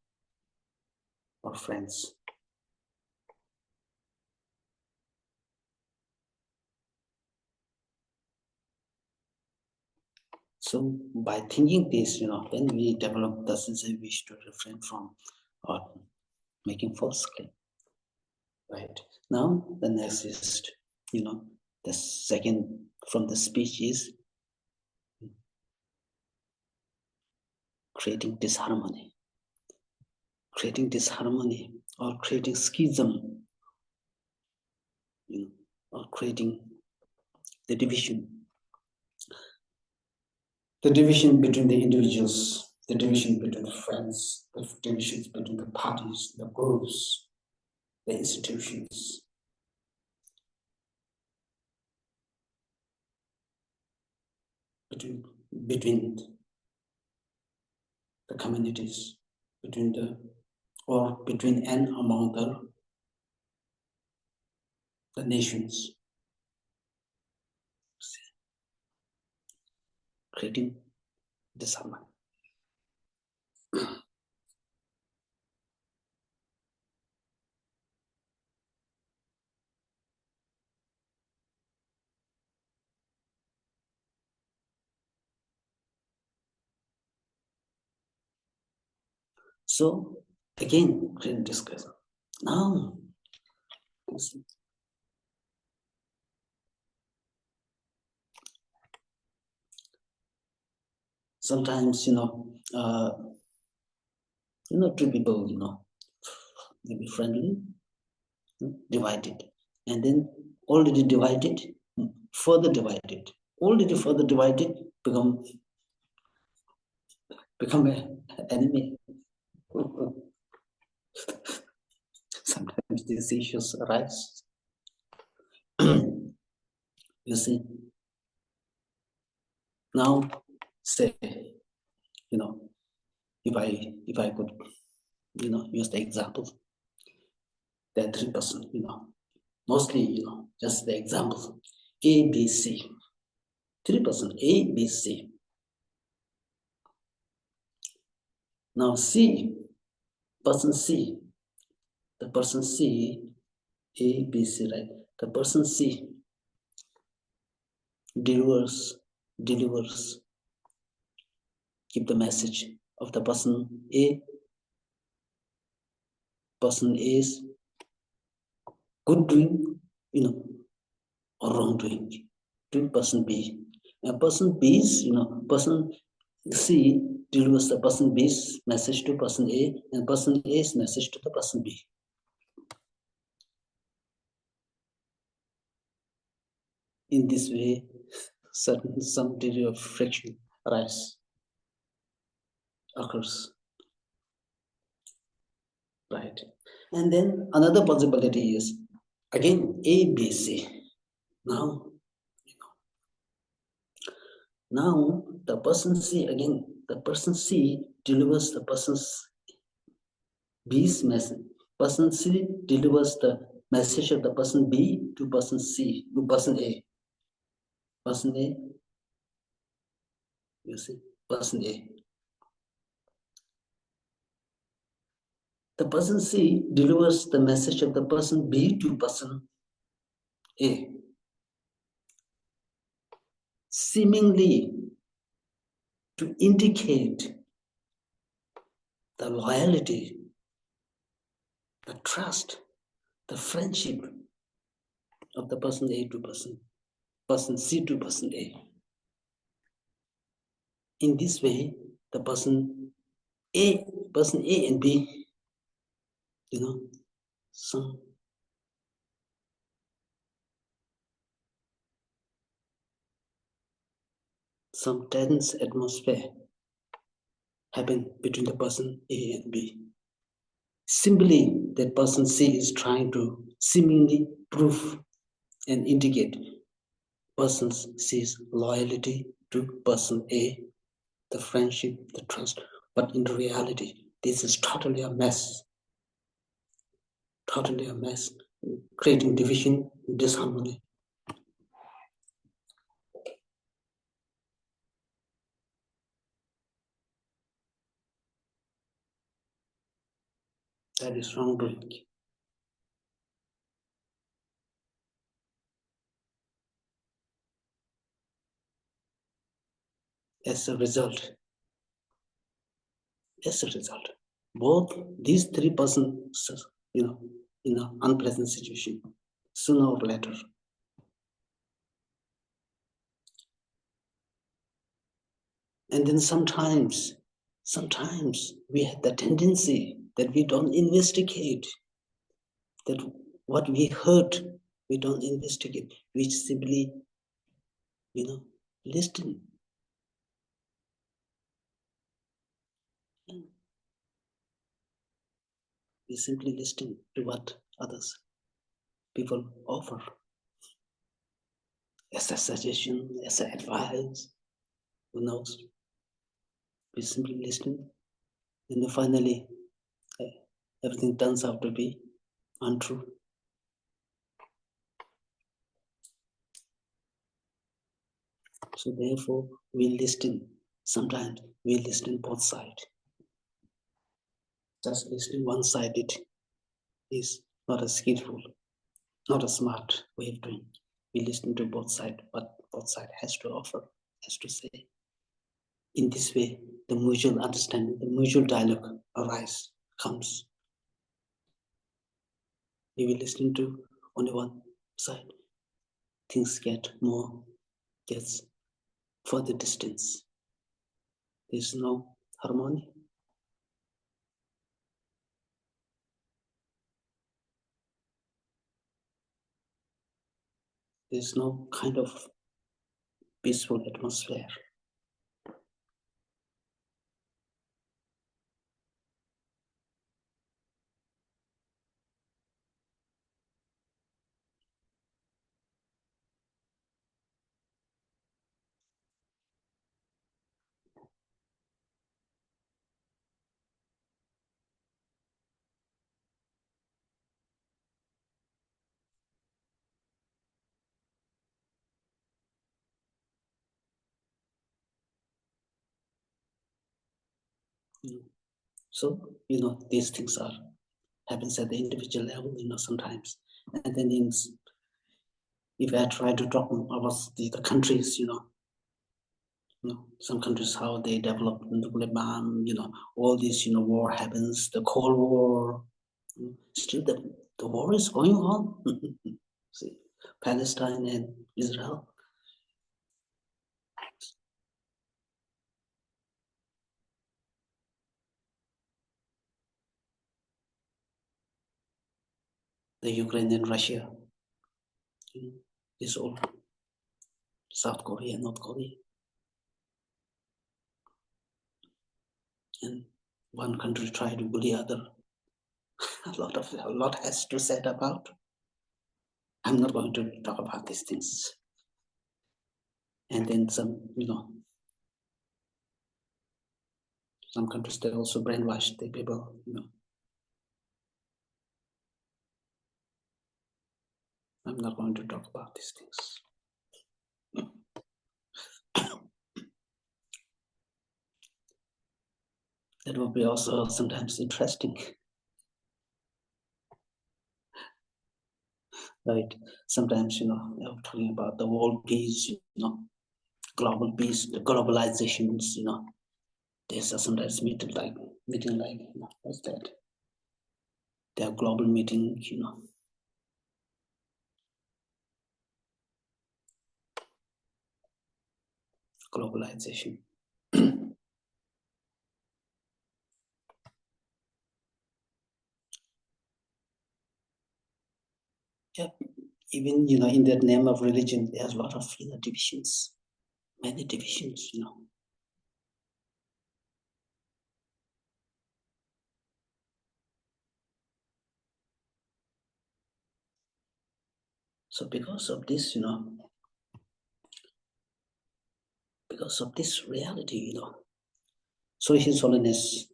Speaker 1: or friends. So by thinking this, then we develop the sincere wish to refrain from making false claim. Right. Now the next is, the second from the speech is creating disharmony. Creating disharmony or creating schism, or creating the division between the individuals, the division between the friends, the divisions between the parties, the groups, the institutions. Between the communities, between and among the nations, creating disharmony. So again, creating discussion. Now, sometimes, two people, maybe friendly, divided, and then already divided, further divided, become an enemy. Sometimes these issues arise. You see, now say, if I could, use the example, there are 3%, mostly, just the example, A, B, C, 3%, A, B, C. Now C, person C, the person C, A, B, C, right? The person C delivers, keep the message of the person A. Person A's good doing, or wrong doing to person B. And person B's, person C delivers the person B's message to person A, and person A's message to the person B. In this way, some degree of friction occurs. Right. And then another possibility is, again, A, B, C. Now the person C, again, the person C delivers the person's B's message. Person C delivers the message of the person B to person C, to person A. Person A, you see, person A. The person C delivers the message of the person B to person A. Seemingly to indicate the loyalty, the trust, the friendship of the person A to person C to person A. In this way, the person A and B, some tense atmosphere happen between the person A and B. Simply, that person C is trying to seemingly prove and indicate person C's loyalty to person A, the friendship, the trust. But in reality, this is totally a mess. Creating division, disharmony. That is wrongdoing. As a result, both these 3 persons, in an unpleasant situation, sooner or later. And then sometimes we have the tendency that we don't investigate, that what we heard, we don't investigate, we simply, listen. We simply listen to what others people offer as a suggestion, as an advice. Who knows? We simply listen, and then finally everything turns out to be untrue. So therefore, we listen. Sometimes we listen both sides. Just listening one-sided is not a skillful, not a smart way of doing. We listen to both sides, but both sides has to offer, has to say. In this way, the mutual understanding, the mutual dialogue comes. If we listen to only one side, things gets further distance. There's no harmony. There's no kind of peaceful atmosphere. So, these things happens at the individual level, sometimes. And then if I try to talk about the countries, some countries, how they develop nuclear bomb, all this, war happens, the Cold War, still the war is going on. See, Palestine and Israel. The Ukraine and Russia, this all South Korea, North Korea. And one country try to bully other. A lot has to said about. I'm not going to talk about these things. And then some countries, they also brainwash the people, I'm not going to talk about these things. That will be also sometimes interesting. Right? Sometimes, I'm talking about the world peace, global peace, the globalizations, there's sometimes meeting like, what's that? They have global meeting, globalization. Yeah, even in the name of religion, there's a lot of divisions, many divisions. So because of this, because of this reality, so His Holiness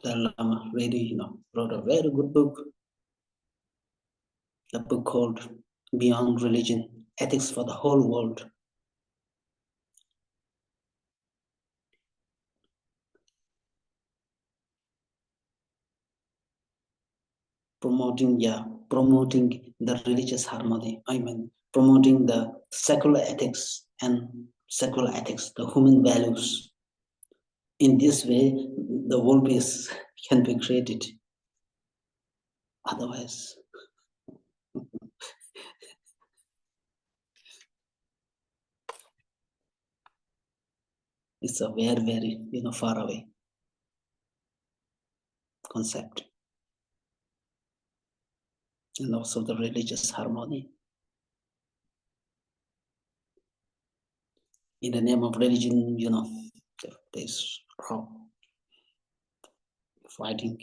Speaker 1: the Lama really, wrote a very good book, a book called Beyond Religion, Ethics for the Whole World. Promoting the religious harmony. Promoting the secular ethics, the human values. In this way, the world peace can be created. Otherwise, it's a very, very, far away concept. And also the religious harmony. In the name of religion, there's fighting.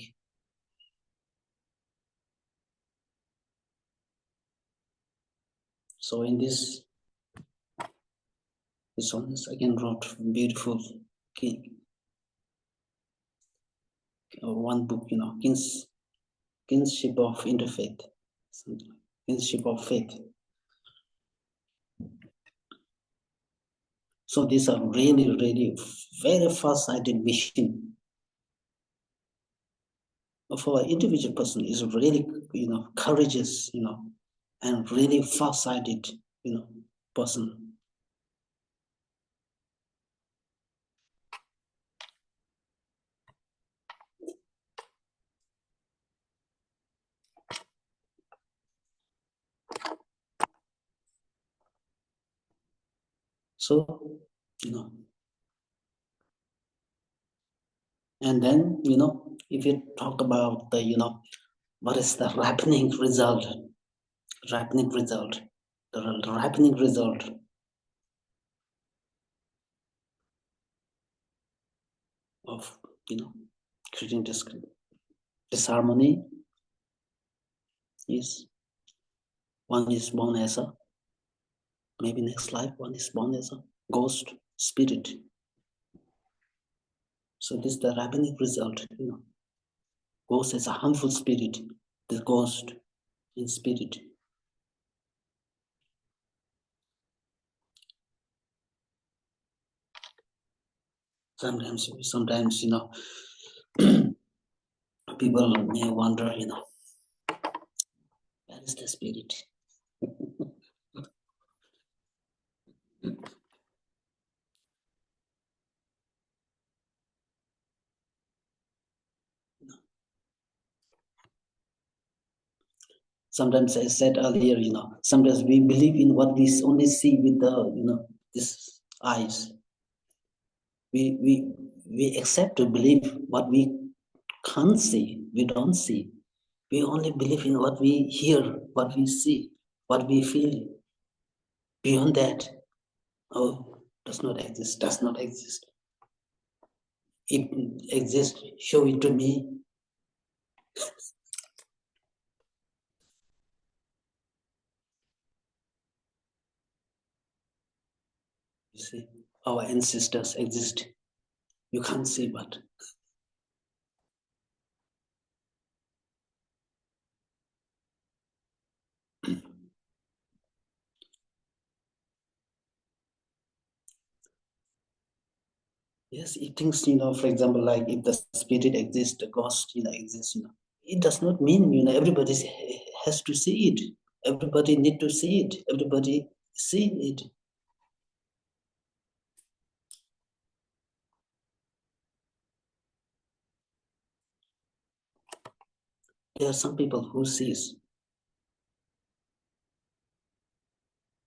Speaker 1: So in this songs again wrote beautiful one book, kinship of interfaith, kinship of faith. So these are really, really very far-sighted vision for an individual person is really, courageous, and really far-sighted, person. So, and then, if you talk about the, what is the ripening result? Ripening result. The ripening result of, creating disharmony is one is born as a, maybe next life, one is born as a ghost spirit. So this is the rabbinic result, Ghost as a harmful spirit, the ghost in spirit. Sometimes, people may wonder, where is the spirit? Sometimes I said earlier, sometimes we believe in what we only see with the, this eyes. We accept to believe what we can't see, we don't see. We only believe in what we hear, what we see, what we feel. Beyond that, does not exist, does not exist. If it exists, show it to me. You see, our ancestors exist. You can't see, but yes, it thinks, for example, like if the spirit exists, the ghost, exists, it does not mean, everybody has to see it. Everybody need to see it. Everybody see it. There are some people who sees.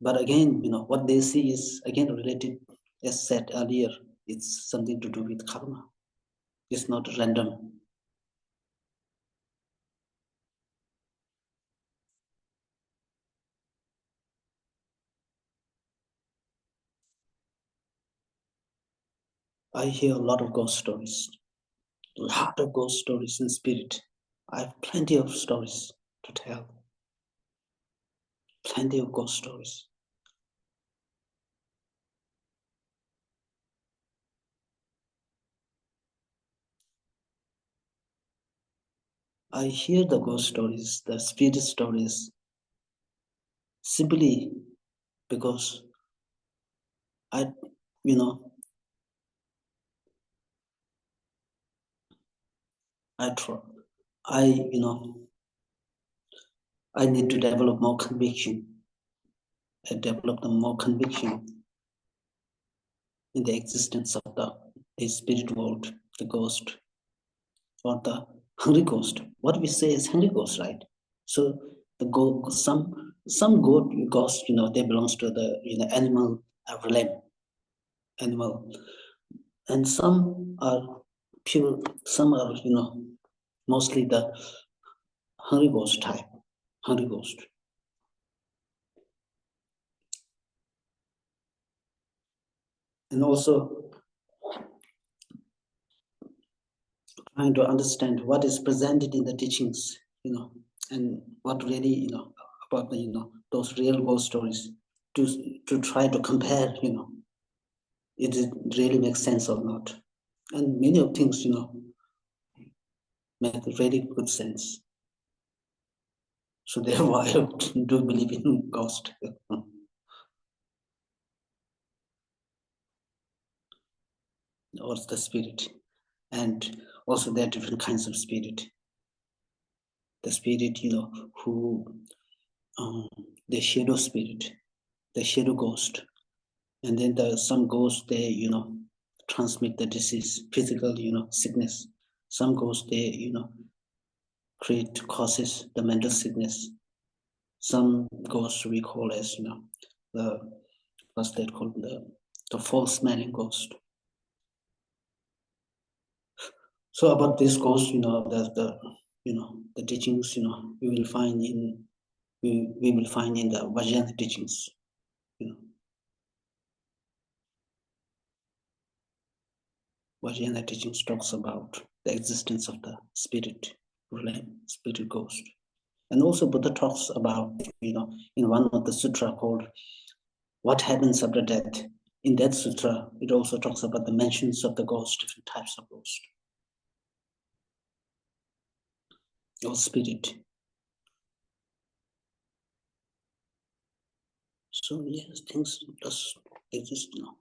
Speaker 1: But again, what they see is again related, as said earlier, it's something to do with karma. It's not random. I hear a lot of ghost stories. A lot of ghost stories in spirit. I have plenty of stories to tell. Plenty of ghost stories. I hear the ghost stories, the spirit stories, simply because I, I try. I need to develop more conviction. I develop more conviction in the existence of the spirit world, the ghost, or the hungry ghost. What we say is hungry ghost, right? So some ghost, they belongs to the animal realm, animal, and some are pure. Some are mostly the hungry ghost type, hungry ghost. And also trying to understand what is presented in the teachings, and what really, about the, those real ghost stories to try to compare, it really makes sense or not. And many of things, make really good sense. So therefore, I do believe in ghost. Or the spirit. And also there are different kinds of spirit. The spirit, who, the shadow spirit, the shadow ghost. And then some ghosts, they, transmit the disease, physical, sickness. Some ghosts, they, create causes the mental sickness. Some ghosts we call as, what's that called? The false smelling ghost. So about this ghost, the teachings, we will find in the Vajrayana teachings, Vajrayana teachings talks about the existence of the spirit ghost. And also Buddha talks about, in one of the sutra called What Happens After Death. In that sutra, it also talks about the mentions of the ghost, different types of ghost or spirit. So yes, things just exist now.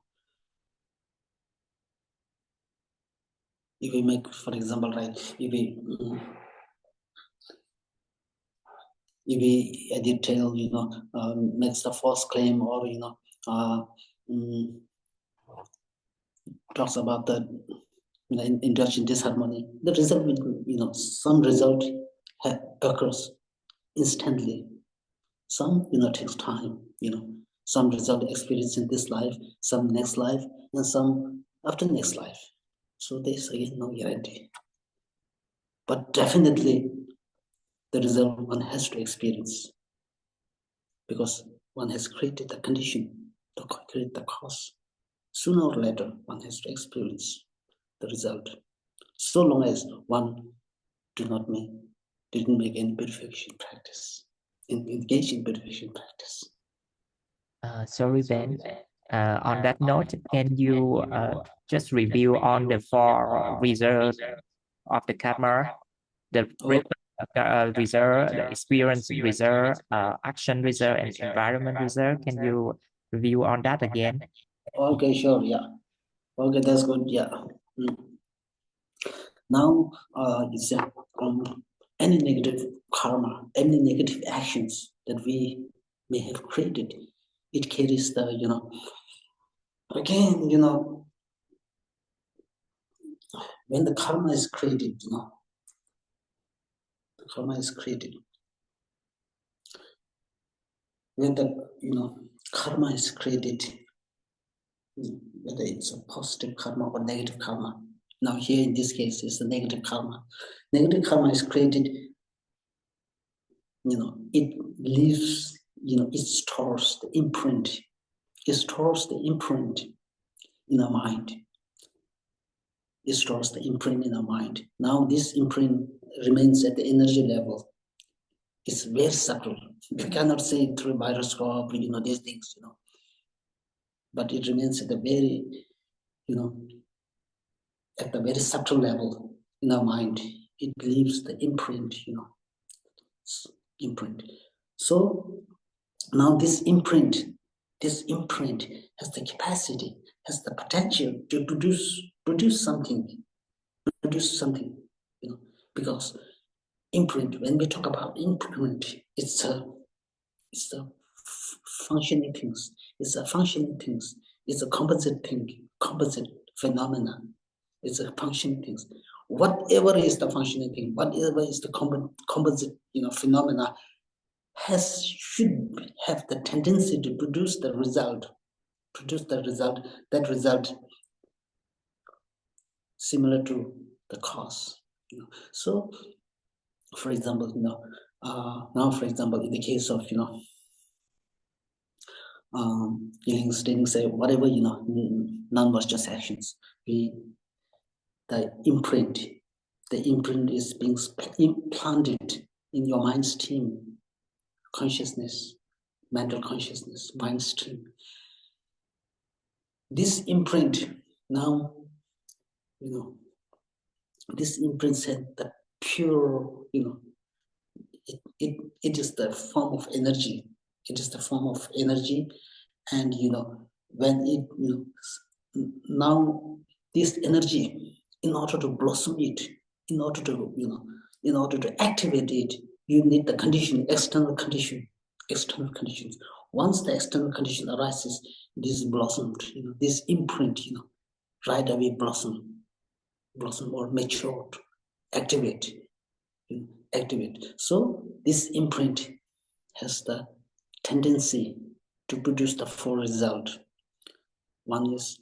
Speaker 1: If we make, for example, right, if we edit tale, makes a false claim, or talks about the indulge in disharmony, the result will, some result occurs instantly. Some, takes time, some result experience in this life, some next life, and some after next life. So there's again no guarantee. But definitely the result one has to experience, because one has created the condition to create the cause. Sooner or later, one has to experience the result, so long as one didn't make any purification practice, engage in purification practice.
Speaker 2: Sorry, Ben. On that note, can you just review on the four results of the karma, the result, the experience result, action result, and environment result? Can you review on that again?
Speaker 1: Okay, sure, yeah. Okay, that's good, yeah. Now, it's any negative karma, any negative actions that we may have created, it carries the, again, when the karma is created, the karma is created. When the, karma is created, whether it's a positive karma or negative karma. Now here in this case, it's the negative karma. Negative karma is created, it leaves, it stores the imprint. It stores the imprint in our mind. It stores the imprint in our mind. Now this imprint remains at the energy level. It's very subtle. You cannot see it through a microscope, these things, But it remains at the very, at the very subtle level in our mind. It leaves the imprint, imprint. So now this imprint has the capacity, has the potential to produce something, because imprint, when we talk about imprint, it's a functioning things. It's a functioning things. It's a composite thing, composite phenomena. It's a functioning things. Whatever is the functioning thing, whatever is the composite, phenomena, should have the tendency to produce the result. That result similar to the cause. So, for example, now, for example, in the case of, healing, staying, say, whatever, none was just actions. The imprint is being implanted in your mind stream. consciousness, mental consciousness, mind stream. This imprint now, this imprint said the pure, it is the form of energy. It is the form of energy, and when it, now this energy, in order to blossom it, in order to activate it, you need the condition, external conditions. Once the external condition arises, this blossomed, this imprint, right away blossom or matured, activate. So this imprint has the tendency to produce the four results. One is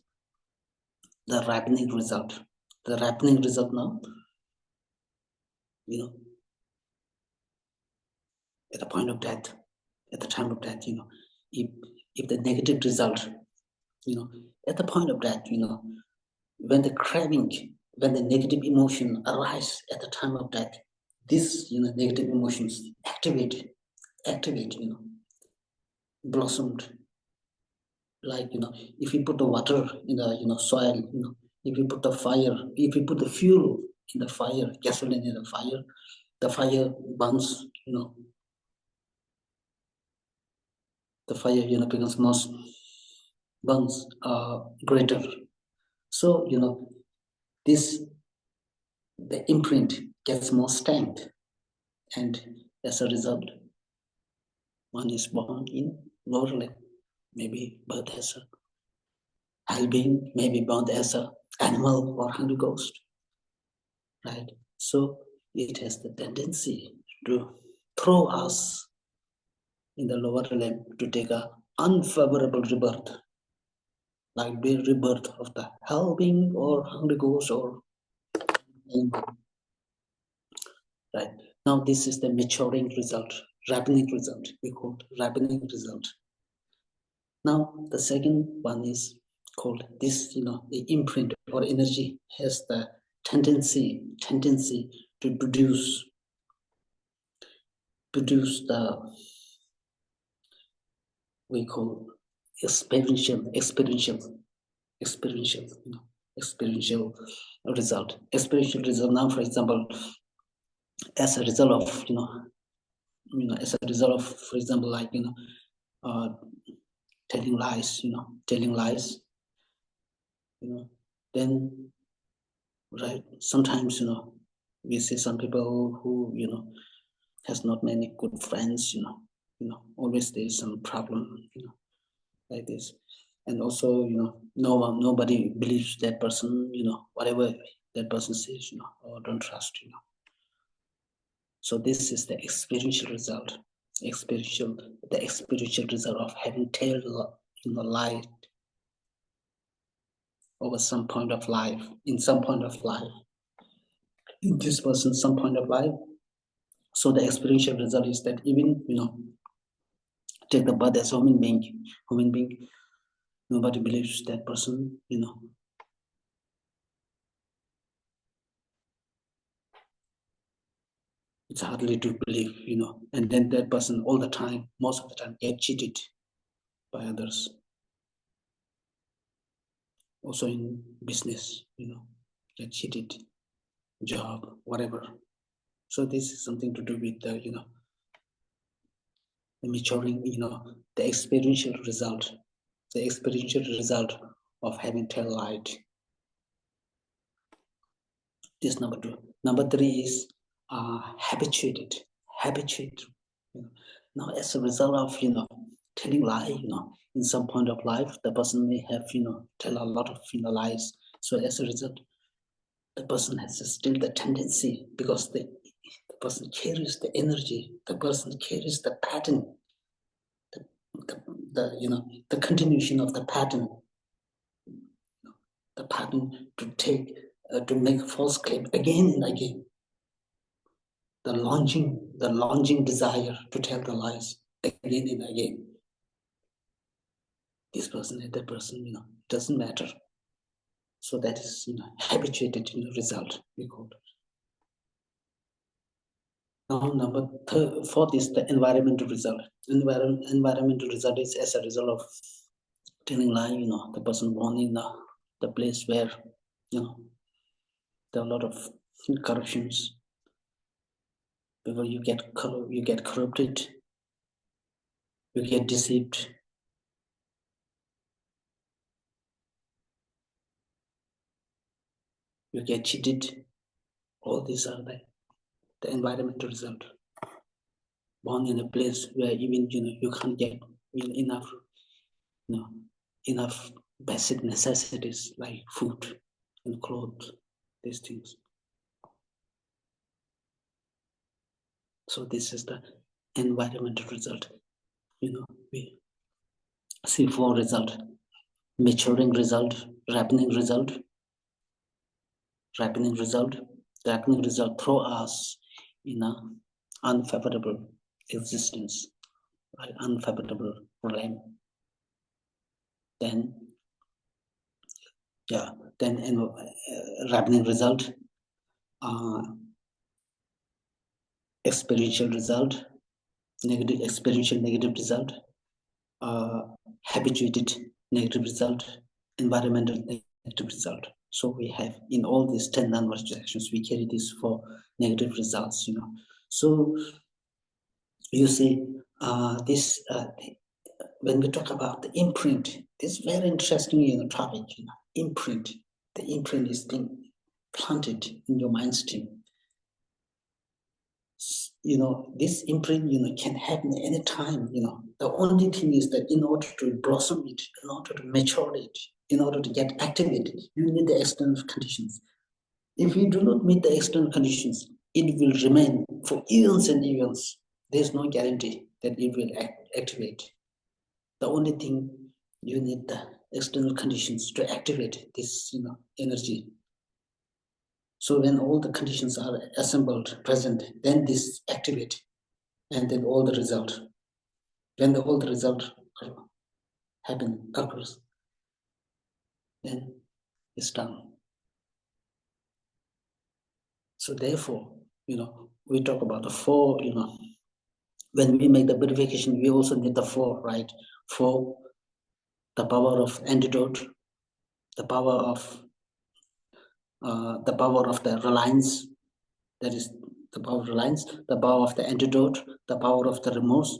Speaker 1: the ripening result. The ripening result now, at the point of death, at the time of death, if the negative result, at the point of death, when the craving, when the negative emotion arise at the time of death, these, negative emotions activate, blossomed. Like, if you put the water in the, soil, if you put the fire, if you put the fuel in the fire, gasoline in the fire burns, the fire, becomes most, burns greater. So, this, the imprint gets more strength, and as a result, one is born in lower leg, maybe birth as a albine, maybe born as a animal or hungry ghost, right? So it has the tendency to throw us in the lower realm to take a unfavorable rebirth, like the rebirth of the helping or hungry ghost or animal. Right. Now this is the maturing result, ripening result. We call it ripening result. Now the second one is called this, the imprint or energy has the tendency to produce the, we call experiential result. Experiential result now, for example, as a result of, as a result of, for example, like, telling lies, then, right, sometimes, we see some people who, has not many good friends, always there's some problem, like this. And also, nobody believes that person, whatever that person says, or don't trust, So this is the experiential result, the experiential result of having told, lie over some point of life, in some point of life, in this person, some point of life. So the experiential result is that even, take the birth as human being, nobody believes that person, it's hardly to believe, and then that person all the time, most of the time, get cheated by others. Also in business, get cheated, job, whatever. So this is something to do with the, the maturing, the experiential result of having tell light. This number two. Number three is habituated. Now, as a result of, telling lie, in some point of life, the person may have, tell a lot of, lies. So as a result, the person has still the tendency, because the person carries the energy, the person carries the pattern, the continuation of the pattern to take, to make false claim again and again. The longing desire to tell the lies again and again. This person and that person, doesn't matter. So that is, habituated result, we call it. Now, fourth is the environmental result. Environmental result is as a result of telling lie, the person born in the place where, there are a lot of corruptions. Where you get corrupted, you get deceived, you get cheated. All these are the environmental result. Born in a place where even you can't get enough enough basic necessities like food and clothes, these things. So this is the environmental result. We see four result: maturing result, ripening result, throw us in a unfavorable existence, right? Unfavorable realm. Then in ripening result, experiential result, negative result, habituated negative result, environmental negative result. So we have in all these 10 non-virtuous actions, we carry these 4 negative results. So you see, this when we talk about the imprint, this very interesting topic. Imprint. The imprint is being planted in your mind stream. This imprint, can happen anytime. The only thing is that in order to blossom it, in order to mature it, in order to get activated, you need the external conditions. If you do not meet the external conditions, it will remain for eons and eons. There's no guarantee that it will activate. The only thing, you need the external conditions to activate this, energy. So when all the conditions are assembled, present, then this activate, and then all the result. When all the result occurs, then it's done. So therefore, we talk about the 4, when we make the purification, we also need the 4, right? 4, the power of antidote, the power of the reliance, that is the power of reliance, the power of the antidote, the power of the remorse,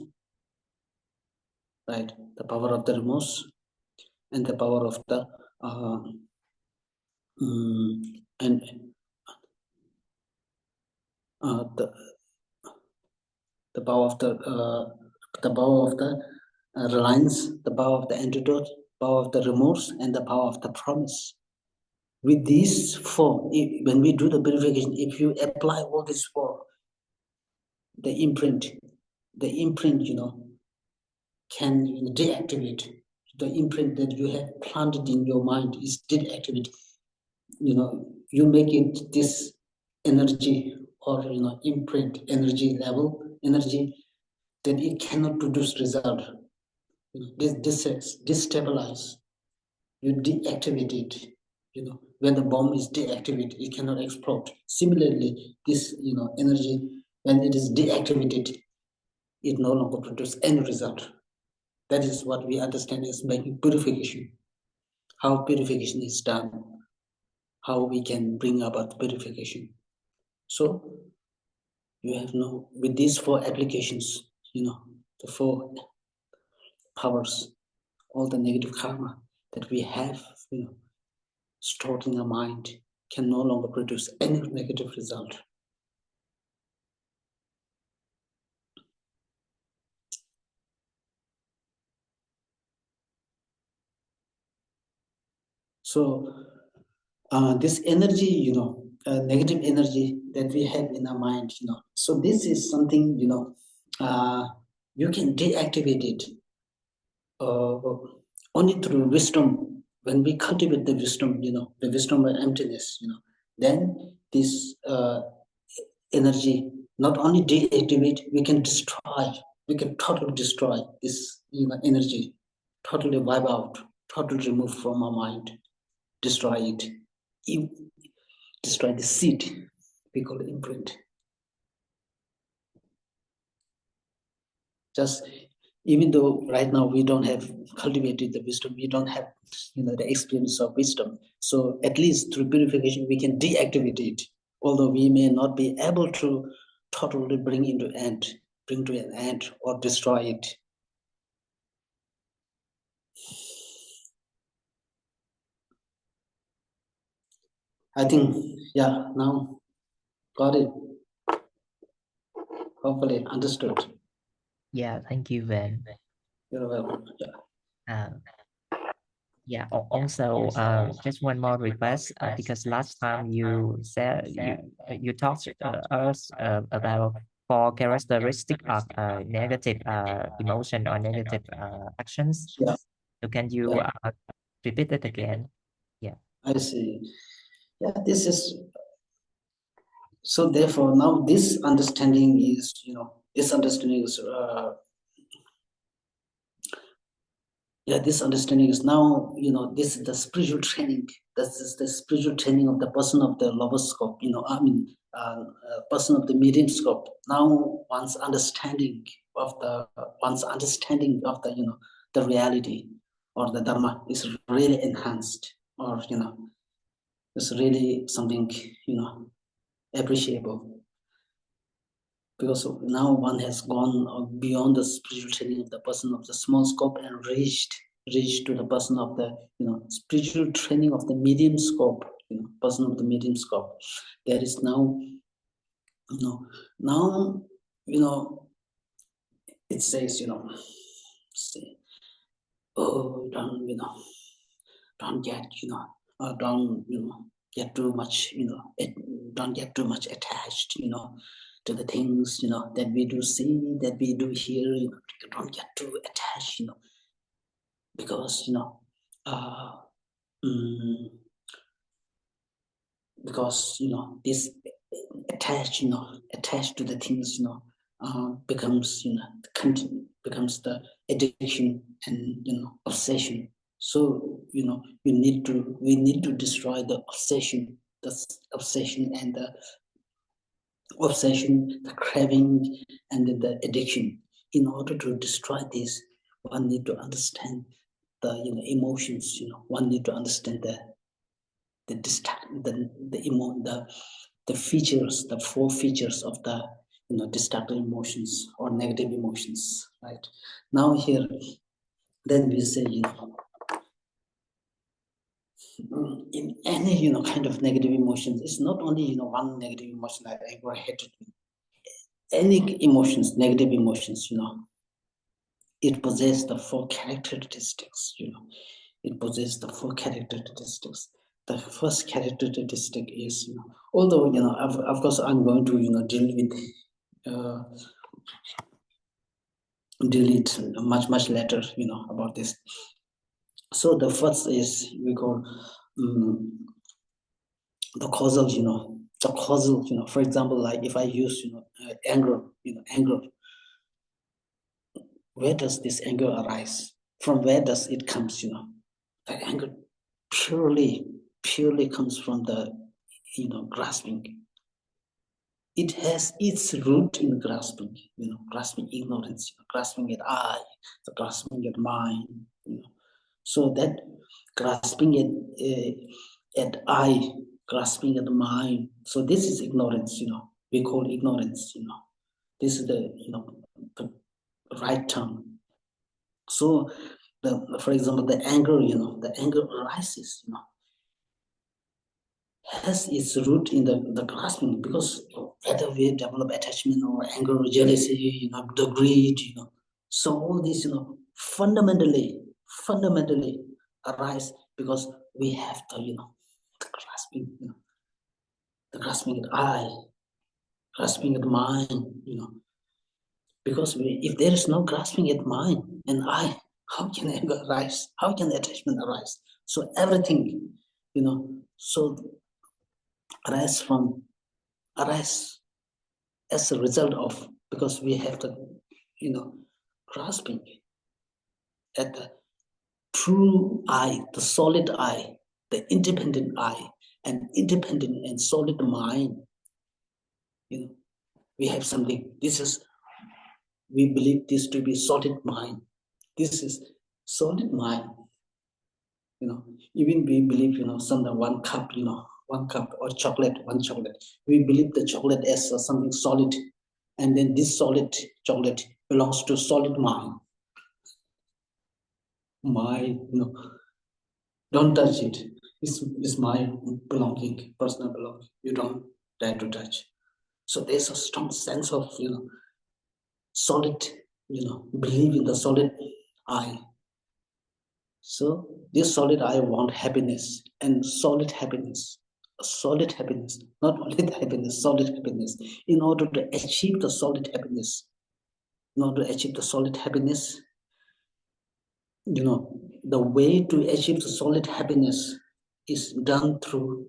Speaker 1: right? The power of the remorse, and the power of the and the power of the reliance, the power of the antidote, power of the remorse, and the power of the promise. With these 4, when we do the purification, if you apply all these 4, the imprint, can deactivate. The imprint that you have planted in your mind is deactivated. You make it this energy or imprint energy level, energy, then it cannot produce result. This destabilize. You deactivate it. When the bomb is deactivated, it cannot explode. Similarly, this energy, when it is deactivated, it no longer produces any result. That is what we understand as making purification. How purification is done, how we can bring about purification. So you have with these 4 applications, the 4 powers, all the negative karma that we have, stored in our mind can no longer produce any negative result. So this energy, negative energy that we have in our mind, so this is something, you can deactivate it only through wisdom. When we cultivate the wisdom, the wisdom of emptiness, then this energy not only deactivate, we can destroy, we can totally destroy this energy, totally wipe out, totally remove from our mind, destroy it, destroy the seed we call imprint. Just even though right now we don't have cultivated the wisdom, we don't have the experience of wisdom. So at least through purification we can deactivate it, although we may not be able to totally bring to an end or destroy it. I think, yeah, now got it. Hopefully understood.
Speaker 2: Yeah, thank you, Van.
Speaker 1: You're welcome. Yeah.
Speaker 2: Uh, yeah, also, just one more request, because last time you said you talked us about four characteristic of negative emotion or negative actions.
Speaker 1: Yeah.
Speaker 2: So can you
Speaker 1: Yeah.
Speaker 2: repeat it again? Yeah.
Speaker 1: I see. Yeah, this is so. Therefore, now this understanding is, this understanding is, this understanding is now, this is the spiritual training. This is the spiritual training of the person of the lower scope. Person of the medium scope. Now, one's understanding of the the reality or the dharma is really enhanced, or it's really something appreciable, because now one has gone beyond the spiritual training of the person of the small scope and reached to the person of the spiritual training of the medium scope, person of the medium scope. There is now now it says, say, oh, don't get don't get too much, don't get too much attached, to the things that we do see, that we do hear. Don't get too attached, because uh, mm, because this attached to the things becomes becomes the addiction and obsession. So we need to destroy the obsession and the obsession, the craving, and the addiction. In order to destroy this, one need to understand the emotions. One need to understand the features, the four features of the destructive emotions or negative emotions. Right now, here, then we say, in any kind of negative emotions, it's not only one negative emotion like anger, hatred. Any emotions, negative emotions, it possesses the four characteristics. It possesses the four characteristics. The first characteristic is, although of course I'm going to deal it much later, about this. So the first is we call the causal, the causal, for example, like if I use anger, where does this anger arise? From where does it comes? The anger purely comes from the grasping. It has its root in grasping, grasping ignorance, grasping at I, the grasping at mind, So that grasping at I, grasping at mind. So this is ignorance, we call ignorance, This is the the right term. So for example, the anger, the anger arises, has its root in the grasping, because whether we develop attachment or anger or jealousy, the greed, so all these, fundamentally arise because we have the grasping, the grasping at I, grasping at mind, because if there is no grasping at mind and I, how can anger arise? How can attachment arise? So everything, so arise as a result of, because we have the grasping at the true I, the solid I, the independent I, and independent and solid mind. We have something. This is we believe this to be solid mind. This is solid mind. Even we believe, something, one cup, one cup or chocolate, one chocolate. We believe the chocolate as something solid. And then this solid chocolate belongs to solid mind. My, don't touch it. It's my belonging, personal belonging. You don't dare to touch. So there's a strong sense of, solid, believe in the solid I. So this solid I want happiness and solid happiness. Solid happiness, not only the happiness, solid happiness. In order to achieve the solid happiness, the way to achieve the solid happiness is done through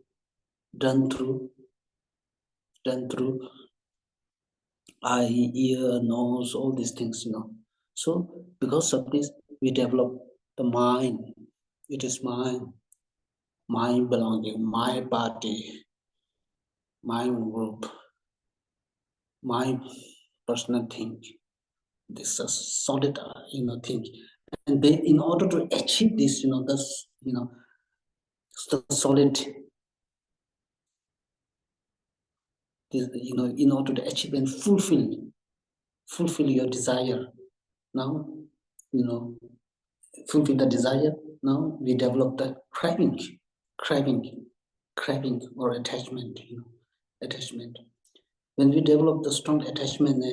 Speaker 1: eye, ear, nose, all these things, So because of this, we develop the mind. It is mine, my belonging, my party, my group, my personal thing. This is a solid, thing. And then in order to achieve this, the solid, in order to achieve and fulfill your desire. Now, fulfill the desire. Now we develop the craving or attachment. Attachment. When we develop the strong attachment,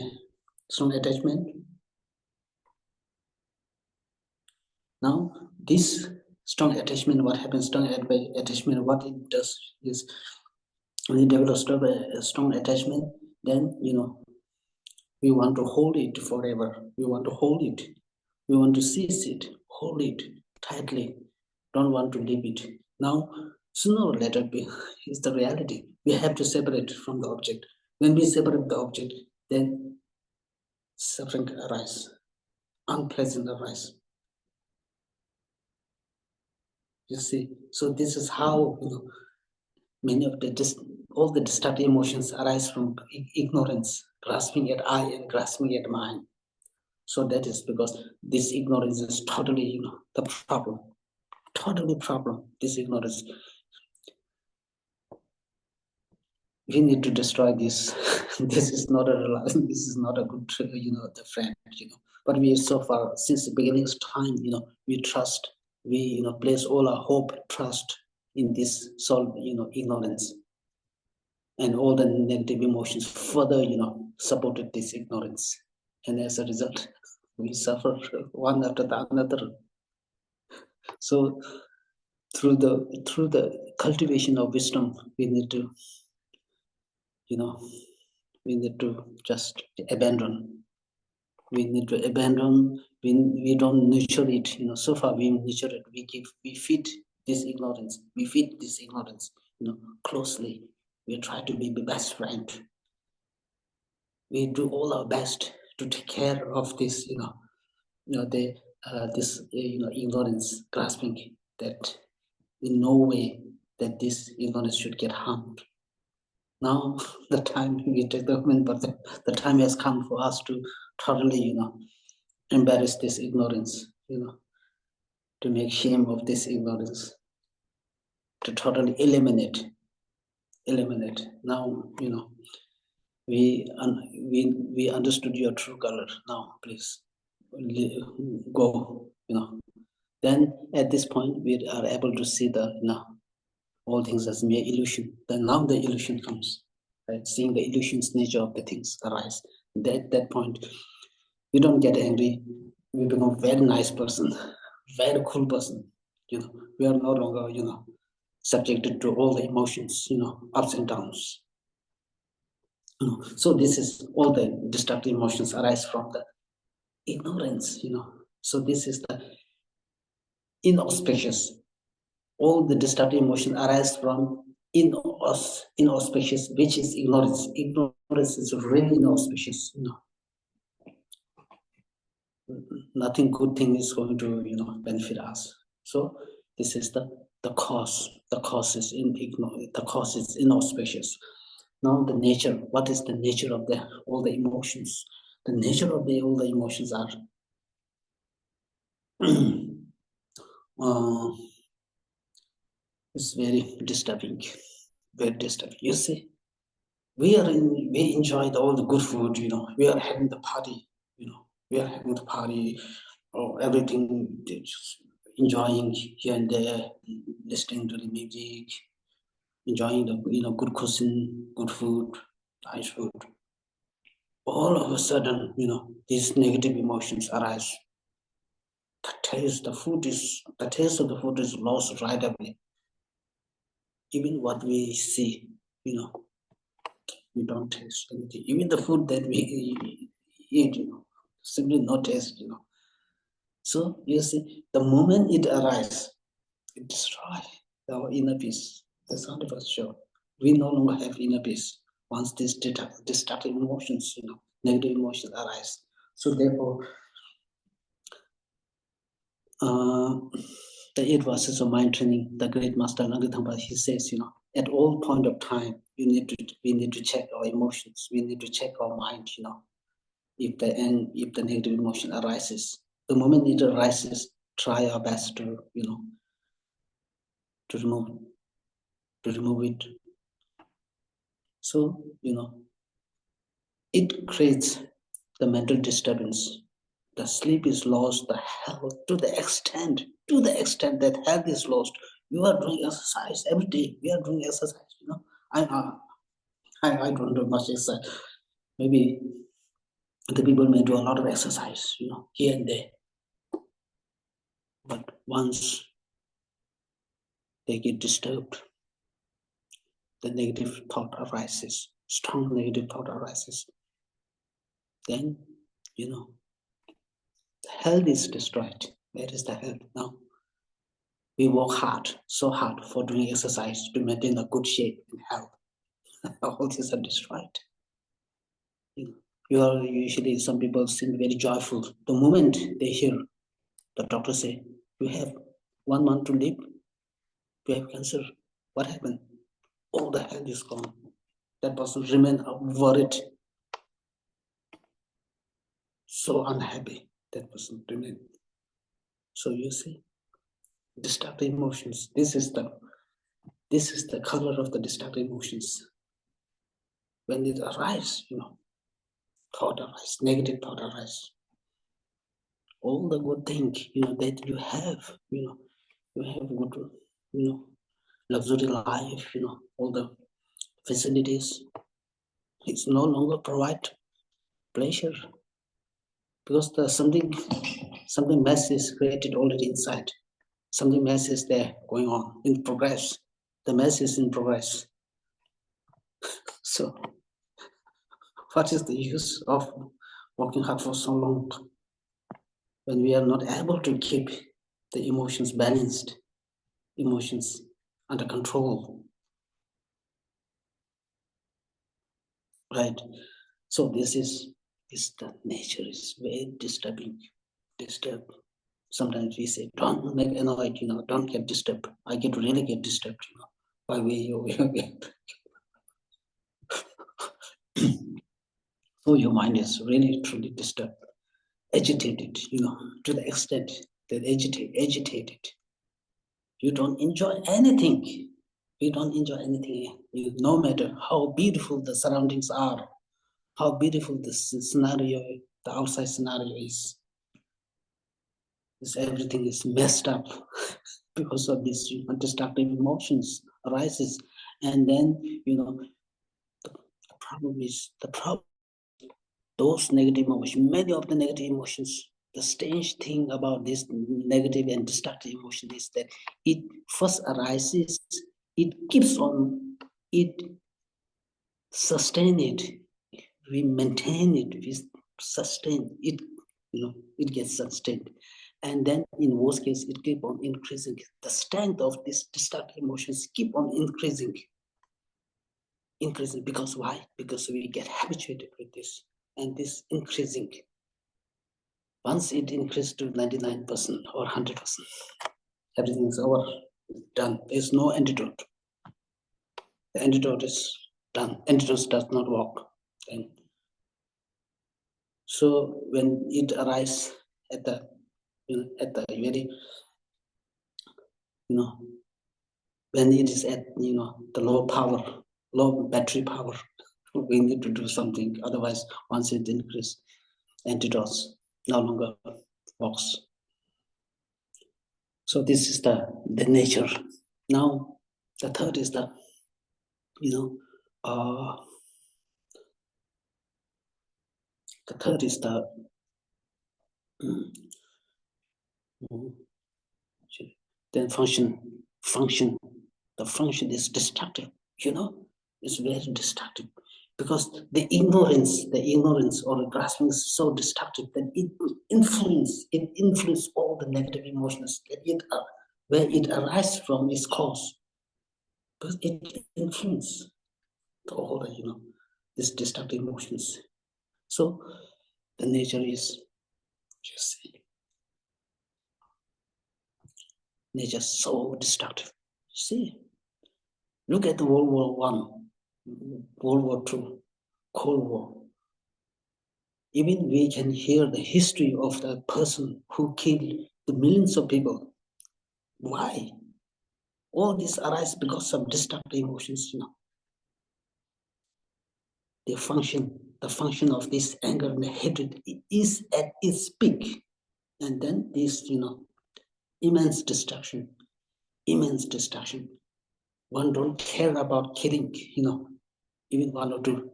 Speaker 1: now this strong attachment, what happens? Strong attachment, what it does is, when you develop a strong attachment, then we want to hold it forever. We want to hold it. We want to seize it, hold it tightly. Don't want to leave it. Now, sooner or later, is the reality. We have to separate from the object. When we separate the object, then suffering arises, unpleasant arise. You see, so this is how many of all the destructive emotions arise from ignorance, grasping at I and grasping at mine. So that is because this ignorance is totally, the problem. Totally problem. This ignorance. We need to destroy this. This is not a good, the friend, But we so far, since the beginning of time, we trust, we, place all our hope, trust in this ignorance. And all the negative emotions further, supported this ignorance. And as a result, we suffer one after the another. So through the cultivation of wisdom, we need to, we need to just abandon. We need to abandon. We don't nurture it. So far we nurture it. We feed this ignorance. We feed this ignorance. Closely. We try to be the best friend. We do all our best to take care of this. This ignorance, grasping that in no way that this ignorance should get harmed. Now the time we take the time has come for us to totally, embarrass this ignorance, to make shame of this ignorance, to totally eliminate. Now, we understood your true color. Now, please go. Then at this point we are able to see all things as mere illusion. Then now the illusion comes, right? Seeing the illusion's nature of the things arise. At that point, we don't get angry. We become a very nice person, very cool person. We are no longer, subjected to all the emotions, ups and downs. So this is all the destructive emotions arise from the ignorance. So this is the inauspicious. All the destructive emotions arise from inauspicious, which is ignorance. Ignorance is really inauspicious. Nothing good thing is going to benefit us. So this is the cause. The cause is inauspicious. Now the nature. What is the nature of all the emotions? the nature of all the emotions are is very disturbing, very disturbing. You see, we enjoy all the good food, we are having the party, we are having the party, or everything, just enjoying here and there, listening to the music, enjoying the good cuisine, good food, nice food. All of a sudden, these negative emotions arise. The taste of the food is lost right away. Even what we see, we don't taste anything. Even the food that we eat, simply no taste, So you see, the moment it arises, it destroys our inner peace. That's 100% sure. We no longer have inner peace once these destructive emotions, negative emotions arise. So therefore, the 8 verses of mind training, the great master Nagathamba, he says, at all point of time, we need to check our emotions. We need to check our mind, if the negative emotion arises. The moment it arises, try our best to, to remove it. So, it creates the mental disturbance. The sleep is lost, the health, to the extent that health is lost. You are doing exercise every day. We are doing exercise, I don't do much exercise. Maybe the people may do a lot of exercise, here and there. But once they get disturbed, the negative thought arises, strong negative thought arises. Then, the health is destroyed. Where is the health now? We work hard, so hard for doing exercise to maintain a good shape and health. All these are destroyed. You are usually, some people seem very joyful. The moment they hear the doctor say, you have 1 month to live, you have cancer, what happened? All the health is gone. That person remain worried, so unhappy. That person remain. So you see, destructive emotions. This is the color of the destructive emotions. When it arises, thought arise, negative thought arise. All the good things, that you have, you have good, luxury life, all the facilities. It's no longer provide pleasure because there's something mess is created already inside. Something mess is there going on in progress. The mess is in progress. So what is the use of working hard for so long when we are not able to keep the emotions balanced, emotions under control, right? So this the nature is very disturbing. Sometimes we say, don't make annoyed, don't get disturbed. I really get disturbed, why so your mind is really truly disturbed, agitated, to the extent that agitated. You don't enjoy anything. You don't enjoy anything. No matter how beautiful the surroundings are, how beautiful the scenario, the outside scenario is. Everything is messed up because of these destructive emotions arises. And then, the problem is those negative emotions, many of the negative emotions. The strange thing about this negative and destructive emotion is that it first arises, it keeps on, it sustain it, we maintain it, we sustain it, it gets sustained. And then in worst case, it keep on increasing. The strength of these destructive emotions keep on increasing. Because why? Because we get habituated with this, and this increasing. Once it increases to 99% or 100%, everything's over, done. There's no antidote. The antidote is done. Antidote does not work. And So when it arises at the very, when it is at the low power, low battery power, we need to do something. Otherwise, once it increases, antidotes no longer works. So this is the nature. Now the third is the the third is the then function. The function is destructive. It's very destructive because the ignorance or grasping is so destructive that it influence all the negative emotions that where it arises from its cause, because it influences all the these destructive emotions. So the nature is, just see, nature is so destructive. See, look at the World War One, World War Two, Cold War. Even we can hear the history of the person who killed the millions of people. Why? All this arises because of destructive emotions. The function of this anger and hatred is at its peak, and then this, immense destruction. One don't care about killing, even one or two,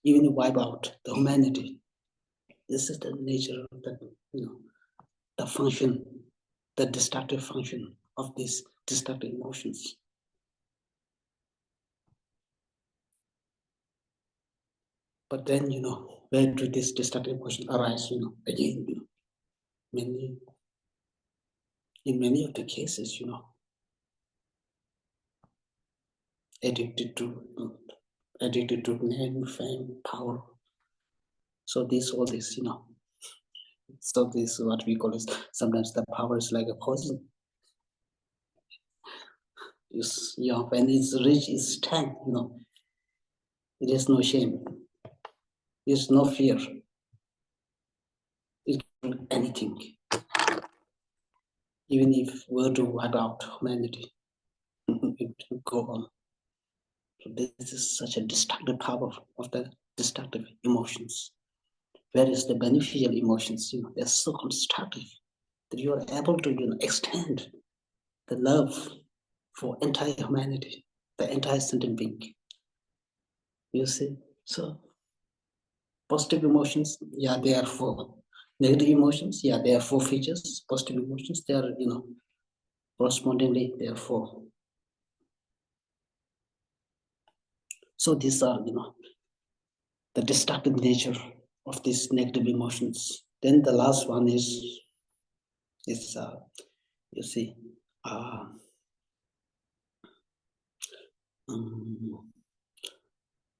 Speaker 1: even wipe out the humanity. This is the nature of the function, the destructive function of these destructive emotions. But then, where do these destructive emotions arise? Again, in many of the cases, addicted to name, fame, power. So all this, so this is what we call is sometimes the power is like a poison. When it's rich, it's tank, it has no shame. There's no fear. It can do anything. Even if we were to wipe out humanity, it will go on. So this is such a destructive power of the destructive emotions. Whereas the beneficial emotions, they're so constructive that you are able to extend the love for entire humanity, the entire sentient being. You see? So positive emotions, yeah, they are four. Negative emotions, yeah, they are four features. Positive emotions, they are, correspondingly, they are four. So these are, the destructive nature of these negative emotions. Then the last one is you see,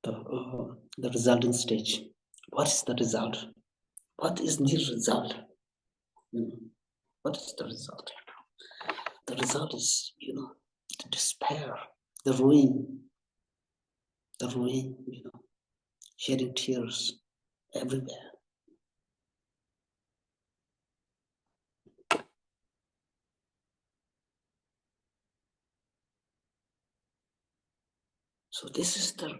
Speaker 1: the resultant stage. What is the result? What is the result? What is the result? The result is, the despair, the ruin, shedding tears everywhere. So this is the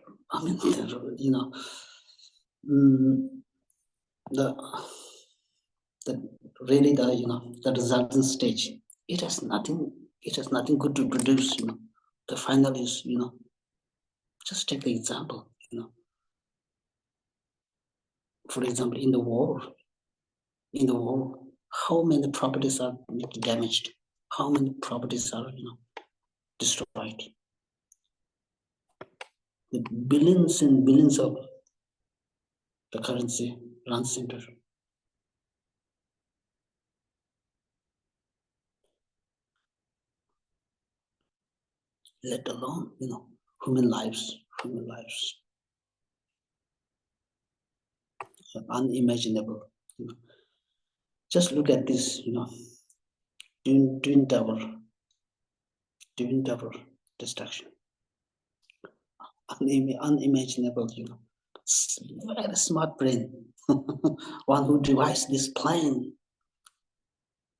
Speaker 1: really the resultant stage. It has nothing good to produce. The final is, just take the example. For example, in the war, how many properties are damaged? How many properties are destroyed? The billions and billions of the currency runs into. Let alone, human lives are unimaginable. Just look at this, twin tower destruction. Unimaginable, very smart brain. one who devised this plan,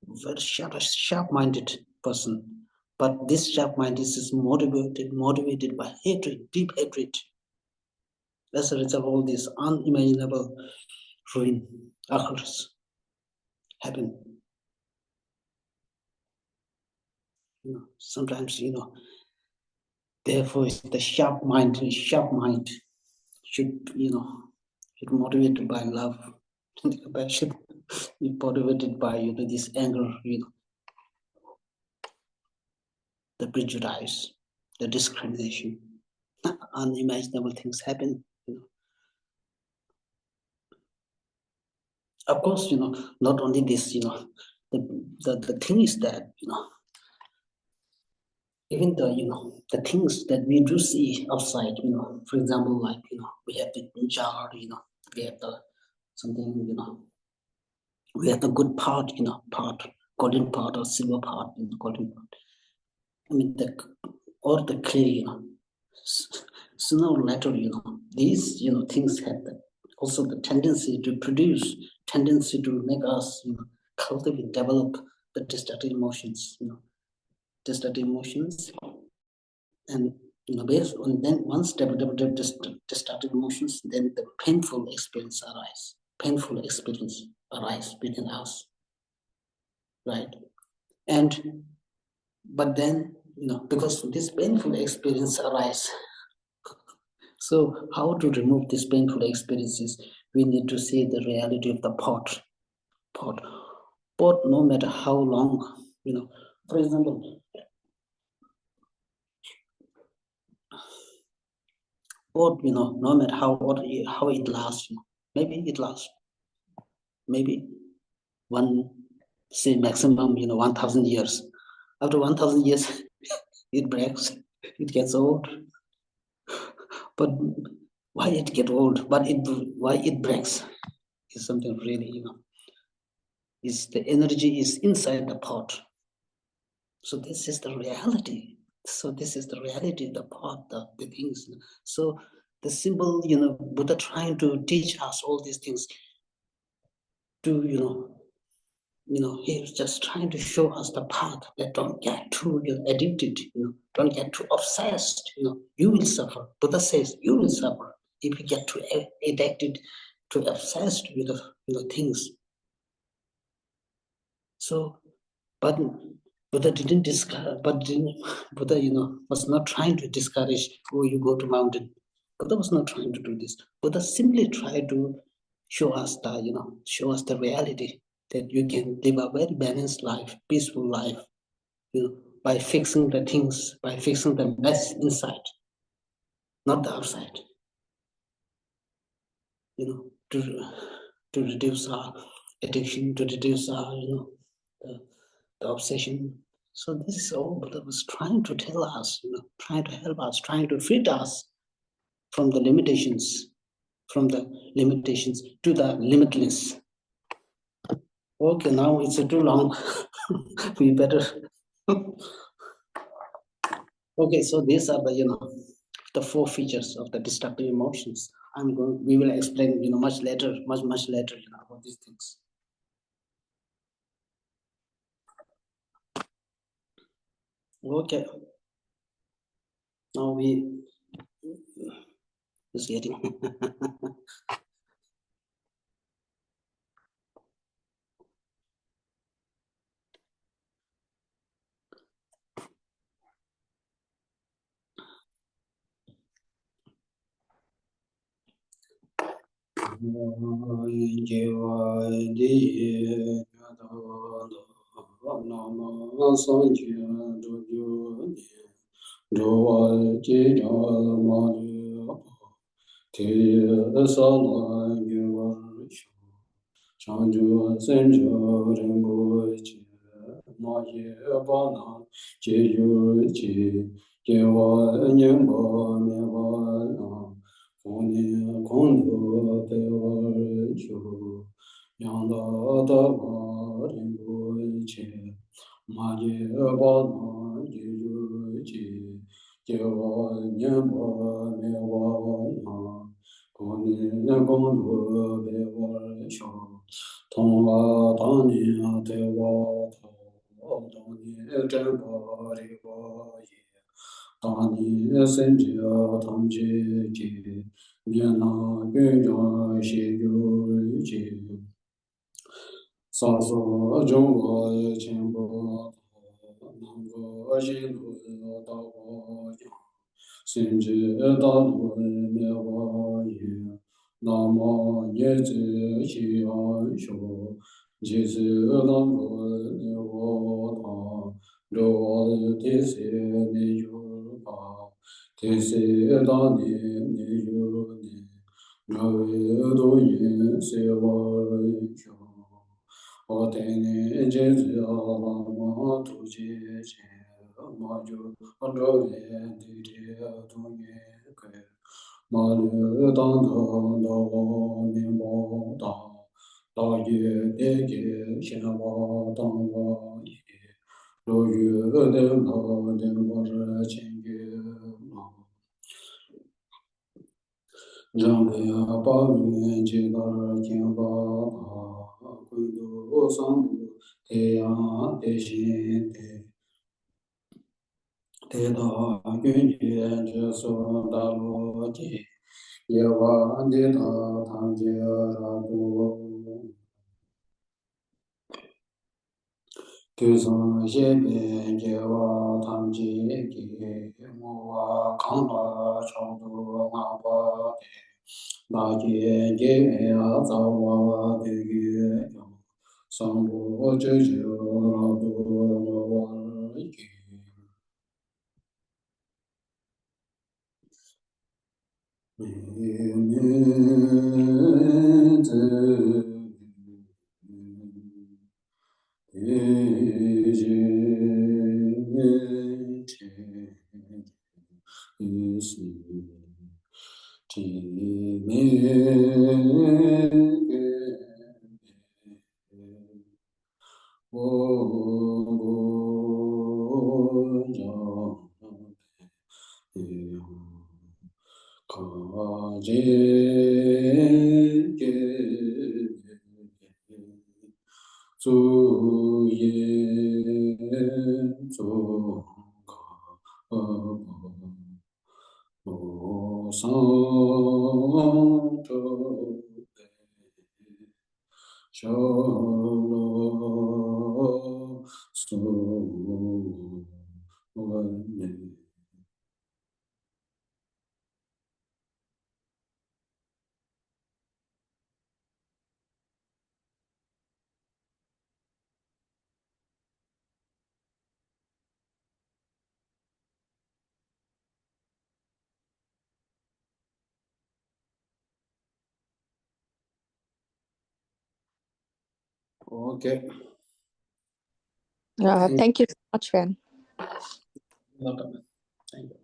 Speaker 1: very sharp-minded person. But this sharp mind is motivated by hatred, deep hatred. As a result, all this unimaginable ruin occurs, happen. Sometimes, therefore, the sharp mind should, should motivated by love, compassion, be motivated by, this anger, the prejudice, the discrimination. Unimaginable things happen. Of course, not only this, the thing is that, even the things that we do see outside, for example, like, we have the jar, we have the something, we have the good part, golden part or silver part, golden part. I mean, or the clay, sooner or later, these, things have also the tendency to produce, tendency to make us, cultivate, develop the destructive emotions, destructive emotions. And, based on then once developed destructive emotions, then the painful experience arise within us, right? And but then, because this painful experience arise, so how to remove these painful experiences? We need to see the reality of the pot, no matter how long, for example, pot, no matter how it lasts, maybe it lasts, maybe say maximum, 1,000 years. After 1,000 years, it breaks, it gets old. But why it get old? Why it breaks is something really, is the energy is inside the pot. So this is the reality. So this is the reality of the pot, the things. So the symbol, Buddha trying to teach us all these things to, he's just trying to show us the path that don't get too addicted, don't get too obsessed, you will suffer. Buddha says you will suffer if you get too addicted, too obsessed with things. So, but Buddha didn't discourage, Buddha, was not trying to discourage, oh, you go to mountain. Buddha was not trying to do this. Buddha simply tried to show us the reality that you can live a very balanced life, peaceful life, by fixing the things, by fixing the mess inside, not the outside, to reduce our addiction, to reduce our, the obsession. So this is all Buddha was trying to tell us, trying to help us, trying to free us from the limitations, to the limitless. Okay, now it's too long. We better. Okay, so these are the 4 features of the destructive emotions. We will explain, much later, much later, about these things. Okay. Now we is getting. Có niệm công đức bế quan sâu, thông qua tăng niệm thế vô thọ, tăng niệm chân bảo rì vô ye, tăng niệm sinh diệu tham chế chế, niệm na quyên gia xie yu chế, sa so chung vô chen bo, nam vô xin lu đạo vô yang. 心知道轮灭我也，那么也知其安说，即是当轮灭我他，若我的天色没有吧，天色当年没有你，若为多年是我想，我对你真是阿妈土姐姐。ma ju an ro le di di tu ye ke ma le dang dang da wa ni mo da da ye de ye xian wa dang wa ye ro yu de ma de ma zhe qian ye ma zhang le ya ba yun ji da jian ba ba gui du sang du de ya de xin de 铁道军舰直送大陆地，夜晚的大堂街上不，就从西边街瓦堂街给我瓦康巴成都阿巴的，那街街面啊早晚的月亮，上不这就让多我玩一个。明子一日天是地明我将可见足也足可我上周小罗苏文。Okay.
Speaker 3: Thank you so much, Van.
Speaker 1: Welcome. Thank you.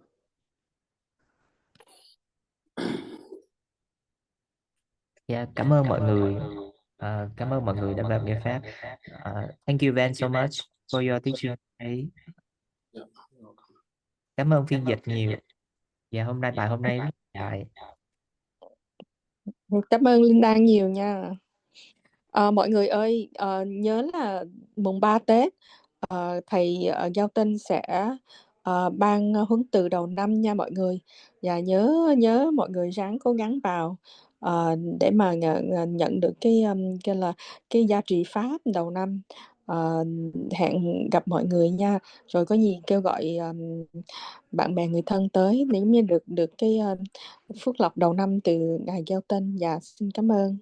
Speaker 2: Yeah, cảm ơn mọi người. Cảm ơn mọi người đã vào nghe pháp. Thank you Van so much for your teaching today.
Speaker 1: Yeah, welcome.
Speaker 2: Cảm ơn phiên dịch nhiều. Và bài hôm nay rất dài.
Speaker 3: Cảm ơn Linh Đan nhiều nha. Mọi người ơi, nhớ là mùng 3 Tết, thầy Giao Tinh sẽ ban huấn từ đầu năm nha mọi người. Và nhớ mọi người ráng cố gắng vào để mà nhận được cái giá trị pháp đầu năm. Hẹn gặp mọi người nha. Rồi có gì kêu gọi bạn bè người thân tới để được cái phước lộc đầu năm từ ngài Giao Tinh. Và xin cảm ơn.